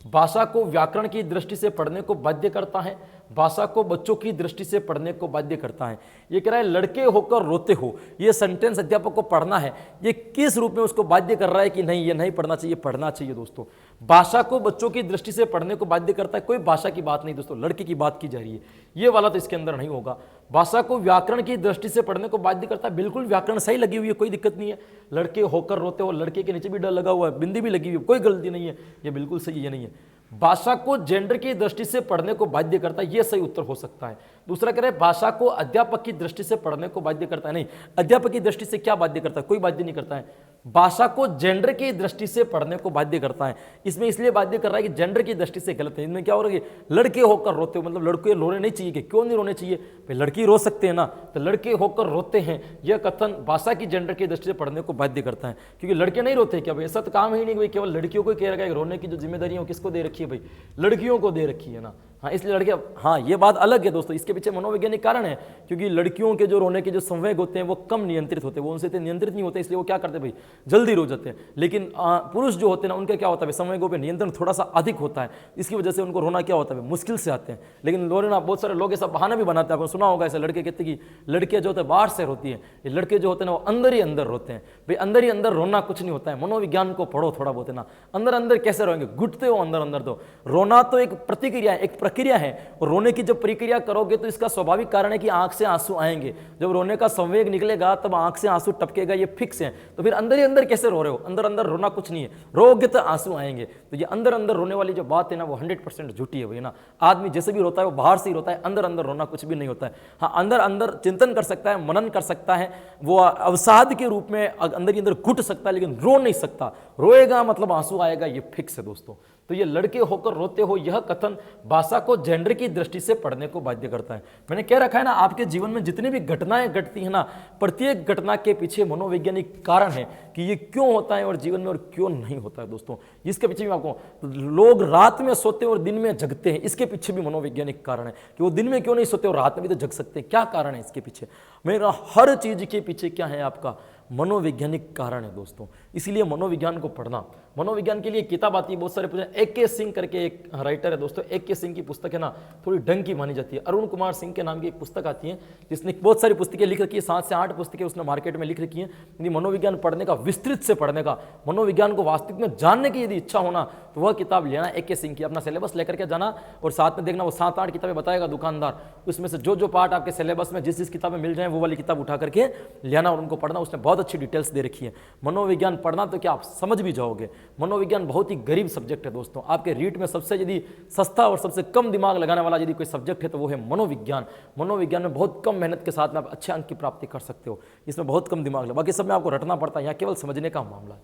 भाषा को व्याकरण की दृष्टि से पढ़ने को बाध्य करता है, भाषा को बच्चों की दृष्टि से पढ़ने को बाध्य करता है। ये कह रहा है लड़के होकर रोते हो, ये सेंटेंस अध्यापक को पढ़ना है, ये किस रूप में उसको बाध्य कर रहा है कि नहीं ये नहीं पढ़ना चाहिए, पढ़ना चाहिए दोस्तों। भाषा को बच्चों की दृष्टि से पढ़ने को बाध्य करता है, कोई भाषा की बात नहीं दोस्तों, लड़के की बात की जा रही है, ये वाला तो इसके अंदर नहीं होगा। भाषा को व्याकरण की दृष्टि से पढ़ने को बाध्य करता है, बिल्कुल व्याकरण सही लगी हुई है, कोई दिक्कत नहीं है। लड़के होकर रोते हो, लड़के के नीचे भी डर लगा हुआ है, बिंदी भी लगी हुई है, कोई गलती नहीं है, ये बिल्कुल सही ये नहीं है। भाषा को जेंडर की दृष्टि से पढ़ने को बाध्य करता है, यह सही उत्तर हो सकता है। दूसरा कह रहे हैं भाषा को अध्यापक की दृष्टि से पढ़ने को बाध्य करता है, नहीं, अध्यापक की दृष्टि से क्या बाध्य करता है, कोई बाध्य नहीं करता है। भाषा को जेंडर की दृष्टि से पढ़ने को बाध्य करता है, इसमें इसलिए बाध्य कर रहा है कि जेंडर की दृष्टि से गलत है। इनमें क्या हो रहा है, लड़के होकर रोते हो मतलब लड़के रोने नहीं चाहिए, कि क्यों नहीं रोने चाहिए भाई, लड़की रो सकते हैं ना, तो लड़के होकर रोते हैं यह कथन भाषा की जेंडर की दृष्टि से पढ़ने को बाध्य करता है, क्योंकि लड़के नहीं रोते क्या भाई, ऐसा तो काम ही नहीं भाई, केवल लड़कियों को कह रखा है, रोने की जो जिम्मेदारी है किसको दे रखी है भाई, लड़कियों को दे रखी है ना। हाँ, इसलिए लड़के, हाँ ये बात अलग है दोस्तों, इसके पीछे मनोवैज्ञानिक कारण है, क्योंकि लड़कियों के जो रोने के जो संवेग होते हैं वो कम नियंत्रित होते हैं, वो उनसे इतने नियंत्रित नहीं होते, इसलिए वो क्या करते हैं भाई, जल्दी रो जाते हैं। लेकिन पुरुष जो होते हैं ना, उनका क्या होता है, संवेगों पे नियंत्रण थोड़ा सा अधिक होता है, इसकी वजह से उनको रोना क्या होता है, मुश्किल से आते हैं। लेकिन रोना बहुत सारे लोग ऐसा बहाना भी बनाते हैं, आपने सुना होगा ऐसे लड़के कहते कि लड़कियां जो होते हैं बाहर से रोती हैं, ये लड़के जो होते हैं ना वो अंदर ही अंदर रोते हैं। भाई अंदर ही अंदर रोना कुछ नहीं होता है, मनोविज्ञान को पढ़ो थोड़ा बहुत है ना, अंदर अंदर कैसे रोएंगे, घुटते हो अंदर अंदर। तो रोना तो एक प्रतिक्रिया है, एक प्रक्रिया है, और रोने की जब प्रक्रिया करोगे तो इसका स्वाभाविक कारण है कि आंख से आंसू आएंगे, जब रोने का संवेग निकलेगा तब आंख से आंसू टपकेगा, ये फिक्स है। तो फिर अंदर ही अंदर कैसे रो रहे हो, अंदर अंदर रोना कुछ नहीं है, रोगे तो आंसू आएंगे। तो ये अंदर अंदर रोने वाली जो बात है ना वो 100% झूठी है भाई ना। आदमी जैसे भी रोता है वो बाहर से ही रोता है, अंदर अंदर रोना कुछ भी नहीं होता है। हाँ, अंदर अंदर चिंतन कर सकता है, मनन कर सकता है, वो अवसाद के रूप में अंदर ही अंदर घुट सकता है, लेकिन रो नहीं सकता। रोएगा मतलब आंसू आएगा, ये फिक्स है दोस्तों। तो ये लड़के होकर रोते हो यह कथन भाषा को जेंडर की दृष्टि से पढ़ने को बाध्य करता है। मैंने कह रखा है ना, आपके जीवन में जितनी भी घटनाएं घटती है ना, प्रत्येक घटना के पीछे मनोवैज्ञानिक कारण है कि ये क्यों होता है और जीवन में और क्यों नहीं होता है दोस्तों। इसके पीछे भी आपको, लोग रात में सोते हैं और दिन में जगते हैं, इसके पीछे भी मनोवैज्ञानिक कारण है कि वो दिन में क्यों नहीं सोते और रात में भी तो जग सकते हैं। क्या कारण है इसके पीछे, मेरा हर चीज के पीछे क्या है, आपका मनोवैज्ञानिक कारण है दोस्तों। इसीलिए मनोविज्ञान को पढ़ना, मनोविज्ञान के लिए किताब आती है, बहुत सारे पूछे, AK सिंह करके एक राइटर है दोस्तों, AK सिंह की पुस्तक है ना थोड़ी ढंग की मानी जाती है। अरुण कुमार सिंह के नाम की एक पुस्तक आती है जिसने बहुत सारी पुस्तकें लिख रखी है, 7 से 8 पुस्तकें उसने मार्केट में लिख रखी हैं। यदि मनोविज्ञान पढ़ने का, विस्तृत से पढ़ने का, मनोविज्ञान को वास्तविक में जानने की यदि इच्छा होना तो वह किताब लेना AK सिंह की, अपना सिलेबस लेकर के जाना और साथ में देखना वो 7-8 किताबें बताएगा दुकानदार, उसमें से जो पार्ट आपके सिलेबस में जिस किताबें मिल जाए वो वाली किताब उठा करके लेना और उनको पढ़ना। उसने बहुत अच्छी डिटेल्स दे रखी है। मनोविज्ञान पढ़ना तो क्या आप समझ भी जाओगे। मनोविज्ञान बहुत ही गरीब सब्जेक्ट है दोस्तों, आपके रीट में सबसे यदि सस्ता और सबसे कम दिमाग लगाने वाला यदि कोई सब्जेक्ट है तो वो है मनोविज्ञान। मनोविज्ञान में बहुत कम मेहनत के साथ में आप अच्छे अंक की प्राप्ति कर सकते हो, इसमें बहुत कम दिमाग लगा, बाकी सब में आपको रटना पड़ता है, यहाँ केवल समझने का मामला है।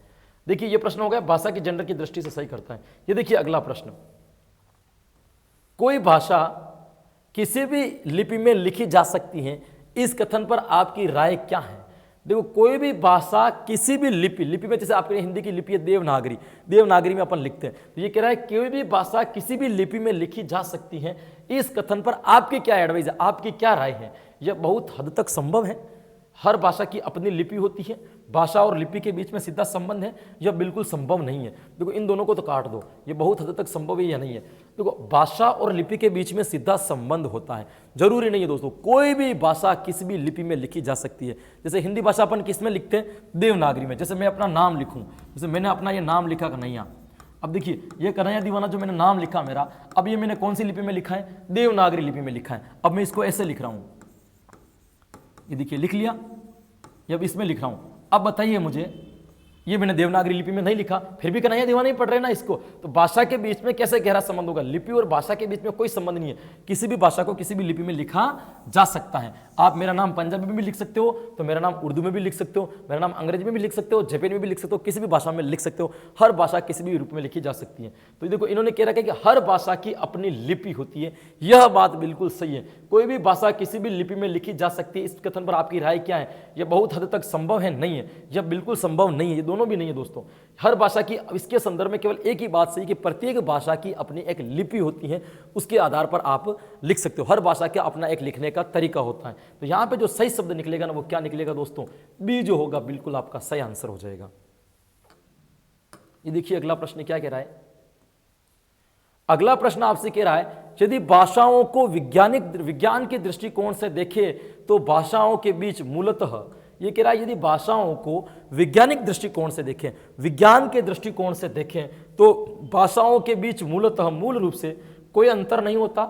देखिए ये प्रश्न हो गया भाषा की जेंडर की दृष्टि से सही करता है। ये देखिए अगला प्रश्न, कोई भाषा किसी भी लिपि में लिखी जा सकती है, इस कथन पर आपकी राय क्या है। देखो कोई भी भाषा किसी भी लिपि में, जैसे आपके हिंदी की लिपि है देवनागरी, देवनागरी में अपन लिखते हैं, तो ये कह रहा है कोई भी भाषा किसी भी लिपि में लिखी जा सकती है, इस कथन पर आपकी क्या एडवाइस है, आपकी क्या राय है। यह बहुत हद तक संभव है, हर भाषा की अपनी लिपि होती है, भाषा और लिपि के बीच में सीधा संबंध है, यह बिल्कुल संभव नहीं है। देखो इन दोनों को तो काट दो, ये बहुत हद तक संभव है या नहीं है। देखो भाषा और लिपि के बीच में सीधा संबंध होता है, जरूरी नहीं है दोस्तों कोई भी भाषा किसी भी लिपि में लिखी जा सकती है। जैसे हिंदी भाषा अपन किस में लिखते हैं, देवनागरी में। जैसे मैं अपना नाम लिखूं, जैसे मैंने अपना ये नाम लिखा कन्हैया, अब देखिए ये कन्हैया दीवाना जो मैंने नाम लिखा मेरा, अब ये मैंने कौन सी लिपि में लिखा है, देवनागरी लिपि में लिखा है। अब मैं इसको ऐसे लिख रहा हूं, ये देखिए लिख लिया, अब इसमें लिख रहा हूं। अब बताइए मुझे, ये मैंने देवनागरी लिपि में नहीं लिखा, फिर भी कन्हैया दीवाना ही पढ़ रहे ना इसको, तो भाषा के बीच में कैसे गहरा संबंध होगा? लिपि और भाषा के बीच में कोई संबंध नहीं है। किसी भी भाषा को किसी भी लिपि में लिखा जा सकता है। आप मेरा नाम पंजाबी में भी लिख सकते हो, तो मेरा नाम उर्दू में भी लिख सकते हो, मेरा नाम अंग्रेजी में भी लिख सकते हो, जापानी में भी लिख सकते हो, किसी भी भाषा में लिख सकते हो। हर भाषा किसी भी रूप में लिखी जा सकती है। तो देखो इन्होंने कह रखा है कि हर भाषा की अपनी लिपि होती है, यह बात बिल्कुल सही है। कोई भी भाषा किसी भी लिपि में लिखी जा सकती है। इस कथन पर आपकी राय क्या है? यह बहुत हद तक संभव है? नहीं है, यह बिल्कुल संभव नहीं है, ये दोनों भी नहीं है दोस्तों। हर भाषा की, इसके संदर्भ में केवल एक ही बात सही कि प्रत्येक भाषा की अपनी एक लिपि होती है, उसके आधार पर आप लिख सकते हो। हर भाषा का अपना एक लिखने का तरीका होता है। तो यहां पे जो सही शब्द निकलेगा ना, वो क्या निकलेगा दोस्तों? बी जो होगा बिल्कुल आपका सही आंसर हो जाएगा। ये देखिए अगला प्रश्न क्या कह रहा है। अगला प्रश्न आपसे कह रहा है, यदि भाषाओं को विज्ञान के दृष्टिकोण से देखें तो भाषाओं के बीच मूलतः, ये कह रहा है यदि भाषाओं को वैज्ञानिक दृष्टिकोण से देखें, विज्ञान के दृष्टिकोण से देखें तो भाषाओं के बीच मूलतः, मूल रूप से कोई अंतर नहीं होता,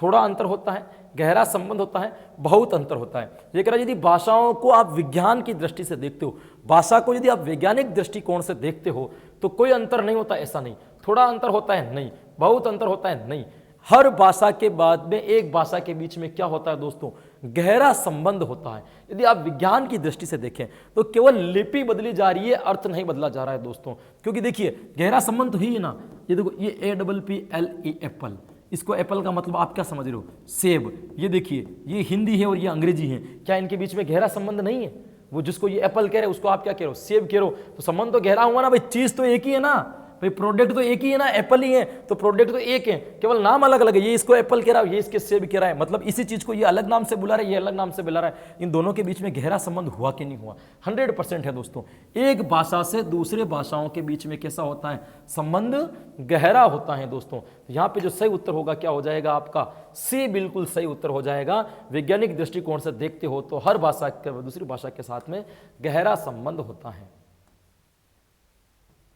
थोड़ा अंतर होता है, गहरा संबंध होता है, बहुत अंतर होता है। ये कह रहा है यदि भाषाओं को आप विज्ञान की दृष्टि से देखते हो, भाषा को यदि आप वैज्ञानिक दृष्टिकोण से देखते हो तो कोई अंतर नहीं होता, ऐसा नहीं। थोड़ा अंतर होता है, नहीं। बहुत अंतर होता है, नहीं। हर भाषा के बाद में एक भाषा के बीच में क्या होता है दोस्तों? गहरा संबंध होता है। यदि आप विज्ञान की दृष्टि से देखें तो केवल लिपि बदली जा रही है, अर्थ नहीं बदला जा रहा है दोस्तों। क्योंकि देखिए गहरा संबंध तो ही है ना। ये देखो, ये APPLE एप्पल, इसको एप्पल का मतलब आप क्या समझ रहे हो? सेब। ये देखिए ये हिंदी है और ये अंग्रेजी है, क्या इनके बीच में गहरा संबंध नहीं है? वो जिसको ये एप्पल कह रहे हो उसको आप क्या कह रहे हो? सेब कह रहे हो। तो संबंध तो गहरा हुआ ना भाई, चीज तो एक ही है ना भाई, प्रोडक्ट तो एक ही है ना, एप्पल ही है, तो प्रोडक्ट तो एक है, केवल नाम अलग अलग है। ये इसको एप्पल कह रहा है, ये इसके सेब कह रहा है, मतलब इसी चीज को ये अलग नाम से बुला रहा है, ये अलग नाम से बुला रहा है। इन दोनों के बीच में गहरा संबंध हुआ कि नहीं हुआ? 100% है दोस्तों। एक भाषा से दूसरे भाषाओं के बीच में कैसा होता है? संबंध गहरा होता है दोस्तों। यहाँ पे जो सही उत्तर होगा क्या हो जाएगा आपका? सी बिल्कुल सही उत्तर हो जाएगा। वैज्ञानिक दृष्टिकोण से देखते हो तो हर भाषा के दूसरी भाषा के साथ में गहरा संबंध होता है।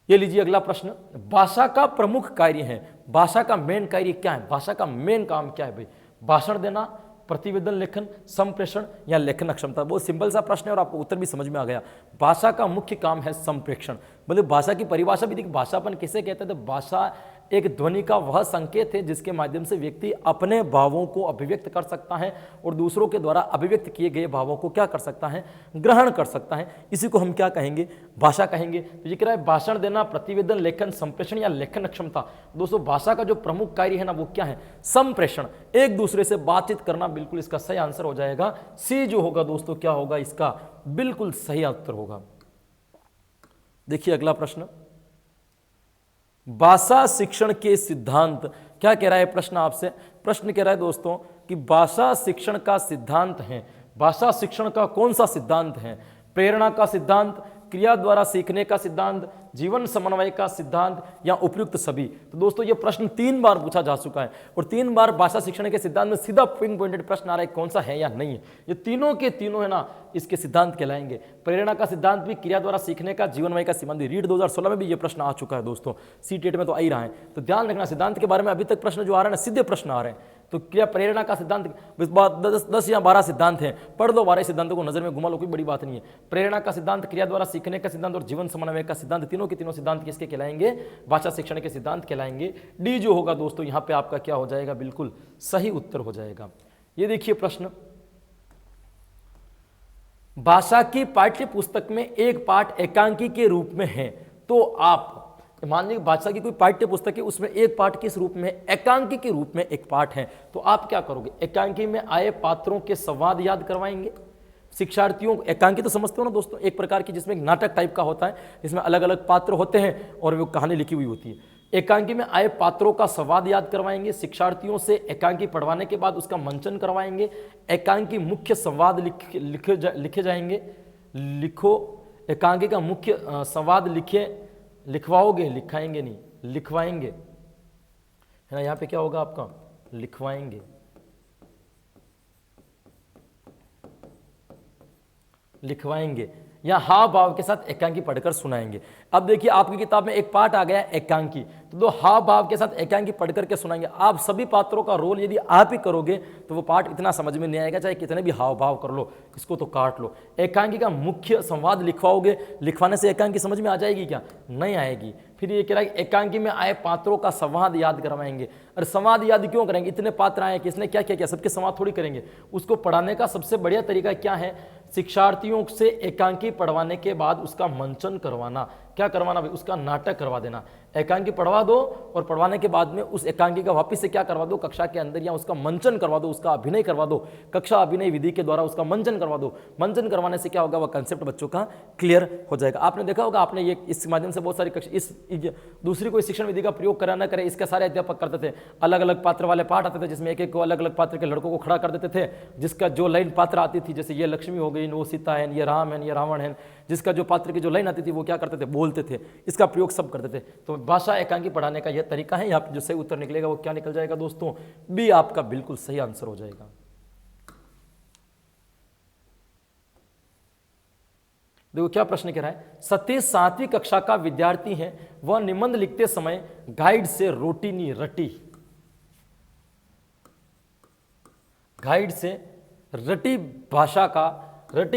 ये लीजिए अगला प्रश्न, भाषा का प्रमुख कार्य है, भाषा का मेन कार्य क्या है? भाषा का मेन काम क्या है भाई? भाषण देना, प्रतिवेदन लेखन, संप्रेषण या लेखन क्षमता? बहुत सिंपल सा प्रश्न है और आपको उत्तर भी समझ में आ गया। भाषा का मुख्य काम है संप्रेषण। मतलब भाषा की परिभाषा भी देखिए, भाषापन किसे कहते हैं? तो भाषा एक ध्वनि का वह संकेत है जिसके माध्यम से व्यक्ति अपने भावों को अभिव्यक्त कर सकता है और दूसरों के द्वारा अभिव्यक्त किए गए भावों को क्या कर सकता है? ग्रहण कर सकता है। इसी को हम क्या कहेंगे? भाषा कहेंगे। तो ये कह रहा है भाषण देना, प्रतिवेदन लेखन, संप्रेषण या लेखन क्षमता। दोस्तों भाषा का जो प्रमुख कार्य है ना, वो क्या है? संप्रेषण, एक दूसरे से बातचीत करना। बिल्कुल इसका सही आंसर हो जाएगा सी जो होगा दोस्तों, क्या होगा इसका? बिल्कुल सही उत्तर होगा। देखिए अगला प्रश्न, भाषा शिक्षण के सिद्धांत क्या कह रहा है? प्रश्न आपसे प्रश्न कह रहा है दोस्तों कि भाषा शिक्षण का सिद्धांत है। भाषा शिक्षण का कौन सा सिद्धांत है? प्रेरणा का सिद्धांत, क्रिया द्वारा सीखने का सिद्धांत, जीवन समन्वय का सिद्धांत या उपयुक्त सभी? तो दोस्तों ये प्रश्न 3 बार पूछा जा चुका है और 3 बार भाषा शिक्षण के सिद्धांत में सीधा पिन पॉइंटेड प्रश्न आ रहा है कौन सा है या नहीं है। ये तीनों के तीनों है ना इसके सिद्धांत कहलाएंगे। प्रेरणा का सिद्धांत भी, क्रिया द्वारा सीखने का, जीवनमय का सिद्धांत भी। रीट 2016 में भी ये प्रश्न आ चुका है दोस्तों, सीटेट में तो आ ही रहा है। तो ध्यान रखना, सिद्धांत के बारे में अभी तक प्रश्न जो आ रहे हैं ना सीधे प्रश्न आ रहे हैं। तो क्या प्रेरणा का सिद्धांत, 10 या 12 सिद्धांत हैं, पढ़ लो 12 सिद्धांतों को, नजर में घुमा लो, कोई बड़ी बात नहीं है। प्रेरणा का सिद्धांत, क्रिया द्वारा सीखने का सिद्धांत और जीवन समन्वय का सिद्धांत, तीनों के तीनों सिद्धांत किसके कहलाएंगे? भाषा शिक्षण के सिद्धांत कहलाएंगे। डी जो होगा दोस्तों यहां पे आपका क्या हो जाएगा? बिल्कुल सही उत्तर हो जाएगा। ये देखिए प्रश्न, भाषा की पाठ्य पुस्तक में एक पाठ एकांकी के रूप में है, तो आप मान लीजिए भाषा की कोई पाठ्य पुस्तक है, उसमें एक पाठ किस रूप में? एकांकी के रूप में एक पाठ है, तो आप क्या करोगे? एकांकी में आए पात्रों के संवाद याद करवाएंगे शिक्षार्थियों। एकांकी तो समझते हो ना दोस्तों, एक प्रकार की जिसमें एक नाटक टाइप का होता है, जिसमें अलग अलग पात्र होते हैं और वो कहानी लिखी हुई होती है। एकांकी में आए पात्रों का संवाद याद करवाएंगे शिक्षार्थियों से। एकांकी पढ़वाने के बाद उसका मंचन करवाएंगे। एकांकी मुख्य संवाद लिखे जाएंगे। एकांकी का मुख्य संवाद लिखवाओगे, लिखाएंगे नहीं, लिखवाएंगे है ना। यहां पे क्या होगा आपका? लिखवाएंगे, लिखवाएंगे या हाव भाव के साथ एकांकी पढ़कर सुनाएंगे। अब देखिए आपकी किताब में एक पाठ आ गया एकांकी, तो दो हाव भाव के साथ एकांकी पढ़ करके सुनाएंगे। आप सभी पात्रों का रोल यदि आप ही करोगे तो वो पाठ इतना समझ में नहीं आएगा, चाहे कितने भी हाव भाव कर लो, इसको तो काट लो। एकांकी का मुख्य संवाद लिखवाओगे, लिखवाने से एकांकी समझ में आ जाएगी क्या? नहीं आएगी। फिर ये कह रहा है कि एकांकी में आए पात्रों का संवाद याद करवाएंगे। अरे संवाद याद क्यों करेंगे? इतने पात्र आए कि इसने क्या क्या किया, सबके संवाद थोड़ी करेंगे। उसको पढ़ाने का सबसे बढ़िया तरीका क्या है? शिक्षार्थियों से एकांकी पढ़वाने के बाद उसका मंचन करवाना। क्या करवाना भाई? उसका नाटक करवा देना। एकांकी पढ़वा दो और पढ़वाने के बाद में उस एकांकी का वापस से क्या करवा दो, कक्षा के अंदर या उसका मंचन करवा दो, उसका अभिनय करवा दो, कक्षा अभिनय विधि के द्वारा उसका मंचन करवा दो। मंचन करवाने से क्या होगा? वह कंसेप्ट बच्चों का क्लियर हो जाएगा। आपने देखा होगा, आपने ये इस माध्यम से बहुत सारी कक्षा, इस दूसरी कोई शिक्षण विधि का प्रयोग करा न करे, इसके सारे अध्यापक करते थे। अलग अलग पात्र वाले पाठ आते थे जिसमें एक एक को अलग अलग पात्र के लड़कों को खड़ा कर देते थे, जिसका जो लाइन पात्र आती थी, जैसे ये लक्ष्मी हो गई, वो सीता है, ये राम है, ये रावण है, जिसका जो पात्र की जो लाइन आती थी वो क्या करते थे? बोलते थे। इसका प्रयोग सब करते थे। तो भाषा एकांकी पढ़ाने का यह तरीका है। यहाँ पे जो सही उत्तर निकलेगा वो क्या निकल जाएगा दोस्तों? बी आपका बिल्कुल सही आंसर हो जाएगा। देखो क्या प्रश्न कह रहा है। सतीश 7वीं कक्षा का विद्यार्थी है, वह निबंध लिखते समय गाइड से रोटी नहीं रटी। गाइड से रटी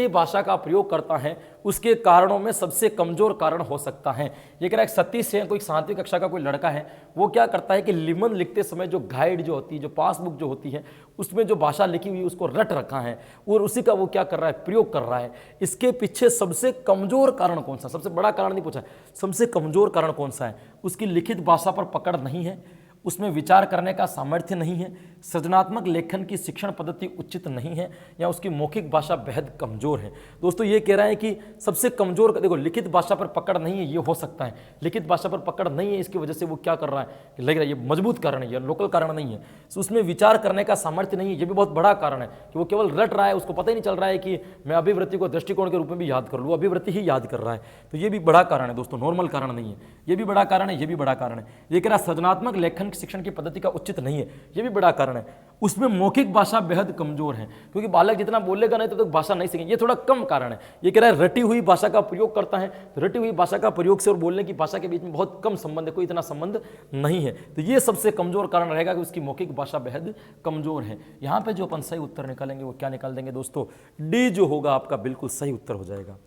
भाषा का प्रयोग करता है, उसके कारणों में सबसे कमजोर कारण हो सकता है। ये कह रहा है सतीश है, कोई 7वीं कक्षा का कोई लड़का है, वो क्या करता है कि निबंध लिखते समय जो गाइड जो होती है, जो पासबुक जो होती है, उसमें जो भाषा लिखी हुई है उसको रट रखा है और उसी का वो क्या कर रहा है? प्रयोग कर रहा है। इसके पीछे सबसे कमजोर कारण कौन सा? सबसे बड़ा कारण नहीं पूछा, सबसे कमजोर कारण कौन सा है? उसकी लिखित भाषा पर पकड़ नहीं है, उसमें विचार करने का सामर्थ्य नहीं है, सृजनात्मक लेखन की शिक्षण पद्धति उचित नहीं है, या उसकी मौखिक भाषा बेहद कमजोर है। दोस्तों ये कह रहा है कि सबसे कमजोर, देखो लिखित भाषा पर पकड़ नहीं है, ये हो सकता है। लिखित भाषा पर पकड़ नहीं है, इसकी वजह से वो क्या कर रहा है? लग रहा है ये मजबूत कारण है, ये लोकल कारण नहीं है। तो उसमें विचार करने का सामर्थ्य नहीं है, ये भी बहुत बड़ा कारण है कि वो केवल रट रहा है, उसको पता ही नहीं चल रहा है कि मैं अभिवृत्ति को दृष्टिकोण के रूप में भी याद कर लूँ, अभिवृत्ति ही याद कर रहा है। तो ये भी बड़ा कारण है दोस्तों, नॉर्मल कारण नहीं है। ये भी बड़ा कारण है, ये भी बड़ा कारण है। ये कह रहा है सृजनात्मक लेखन शिक्षण की पद्धति का उचित नहीं है, ये भी बड़ा कारण है। उसमें मौखिक भाषा बेहद कमजोर है, क्योंकि बालक जितना बोलेगा नहीं तो भाषा नहीं सीखेंगे, ये थोड़ा कम कारण है। ये कह रहा है रटी हुई भाषा का प्रयोग करता है, तो रटी हुई भाषा का प्रयोग से और बोलने की भाषा के बीच में बहुत कम संबंध है, कोई इतना संबंध नहीं है। तो ये सबसे कमजोर कारण रहेगा कि उसकी मौखिक भाषा बेहद कमजोर है। यहां पे जो अपन सही उत्तर निकालेंगे वो क्या निकाल देंगे दोस्तों? डी जो होगा आपका बिल्कुल सही उत्तर हो जाएगा।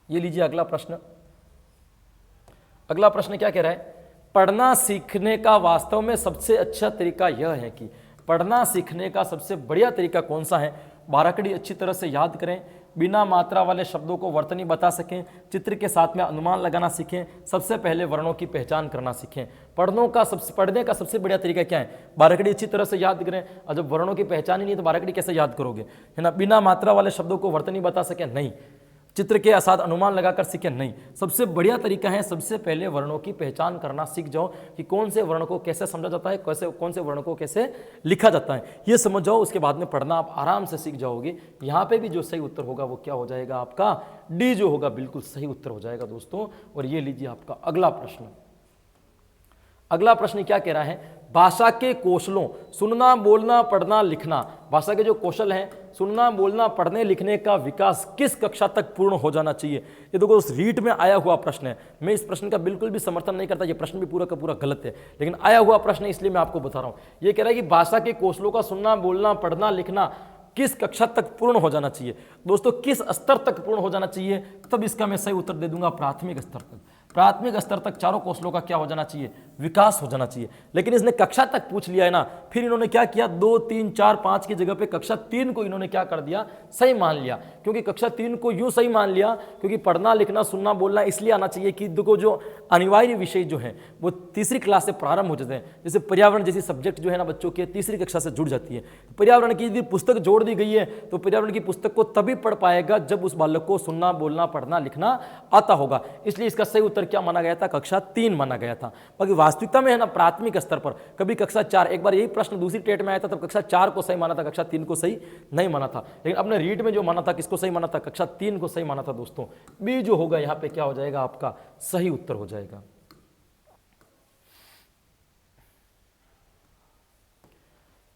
ये लीजिए अगला प्रश्न। अगला प्रश्न क्या कह रहा है? पढ़ना सीखने का वास्तव में सबसे अच्छा तरीका यह है कि, पढ़ना सीखने का सबसे बढ़िया तरीका कौन सा है? बाराखड़ी अच्छी तरह से याद करें, बिना मात्रा वाले शब्दों को वर्तनी बता सकें, चित्र के साथ में अनुमान लगाना सीखें, सबसे पहले वर्णों की पहचान करना सीखें। पढ़ने का सबसे बढ़िया तरीका क्या है? बाराखड़ी अच्छी तरह से याद करें। और जब वर्णों की पहचान ही नहीं तो बाराखड़ी कैसे याद करोगे, है ना? बिना मात्रा वाले शब्दों को वर्तनी बता सकें, नहीं। चित्र के साथ अनुमान लगाकर सीखें, नहीं। सबसे बढ़िया तरीका है सबसे पहले वर्णों की पहचान करना सीख जाओ कि कौन से वर्ण को कैसे समझा जाता है, कैसे कौन से वर्ण को कैसे लिखा जाता है, ये समझ जाओ। उसके बाद में पढ़ना आप आराम से सीख जाओगे। यहाँ पे भी जो सही उत्तर होगा वो क्या हो जाएगा? आपका डी जो होगा बिल्कुल सही उत्तर हो जाएगा दोस्तों। और ये लीजिए आपका अगला प्रश्न। अगला प्रश्न क्या कह रहा है? भाषा के कौशलों, सुनना, बोलना, पढ़ना, लिखना, भाषा के जो कौशल हैं, सुनना, बोलना, पढ़ने, लिखने का विकास किस कक्षा तक पूर्ण हो जाना चाहिए? ये देखो उस रीट में आया हुआ प्रश्न है। मैं इस प्रश्न का बिल्कुल भी समर्थन नहीं करता, ये प्रश्न भी पूरा का पूरा गलत है, लेकिन आया हुआ प्रश्न है इसलिए मैं आपको बता रहा हूँ। ये कह रहा है कि भाषा के कौशलों का सुनना, बोलना, पढ़ना, लिखना किस कक्षा तक पूर्ण हो जाना चाहिए? दोस्तों किस स्तर तक पूर्ण हो जाना चाहिए? तब इसका मैं सही उत्तर दे दूंगा प्राथमिक स्तर तक। प्राथमिक स्तर तक चारों कौशलों का क्या हो जाना चाहिए? विकास हो जाना चाहिए। लेकिन इसने कक्षा तक पूछ लिया है ना, फिर इन्होंने क्या किया? 2, 3, 4, 5 की जगह पे कक्षा 3 को इन्होंने क्या कर दिया? सही मान लिया। क्योंकि कक्षा 3 को यूं सही मान लिया क्योंकि पढ़ना, लिखना, सुनना, बोलना इसलिए आना चाहिए कि देखो जो अनिवार्य विषय जो है वो तीसरी क्लास से प्रारंभ हो जाते हैं। जैसे पर्यावरण जैसी सब्जेक्ट जो है ना बच्चों के तीसरी कक्षा से जुड़ जाती है। पर्यावरण की यदि पुस्तक जोड़ दी गई है तो पर्यावरण की पुस्तक को तभी पढ़ पाएगा जब उस बालक को सुनना, बोलना, पढ़ना, लिखना आता होगा। इसलिए इसका सही उत्तर क्या माना गया था? कक्षा 3 माना गया था। बाकी वास्तविकता में है ना प्राथमिक स्तर पर कभी कक्षा 4, एक बार यही प्रश्न दूसरी टेट में आया था तब कक्षा 4 को सही माना था, कक्षा 3 को सही नहीं माना था। लेकिन अपने रीट में जो माना था किसको सही माना था? कक्षा 3 को सही माना था दोस्तों। बी जो होगा यहां पे क्या हो जाएगा? आपका सही उत्तर हो जाएगा।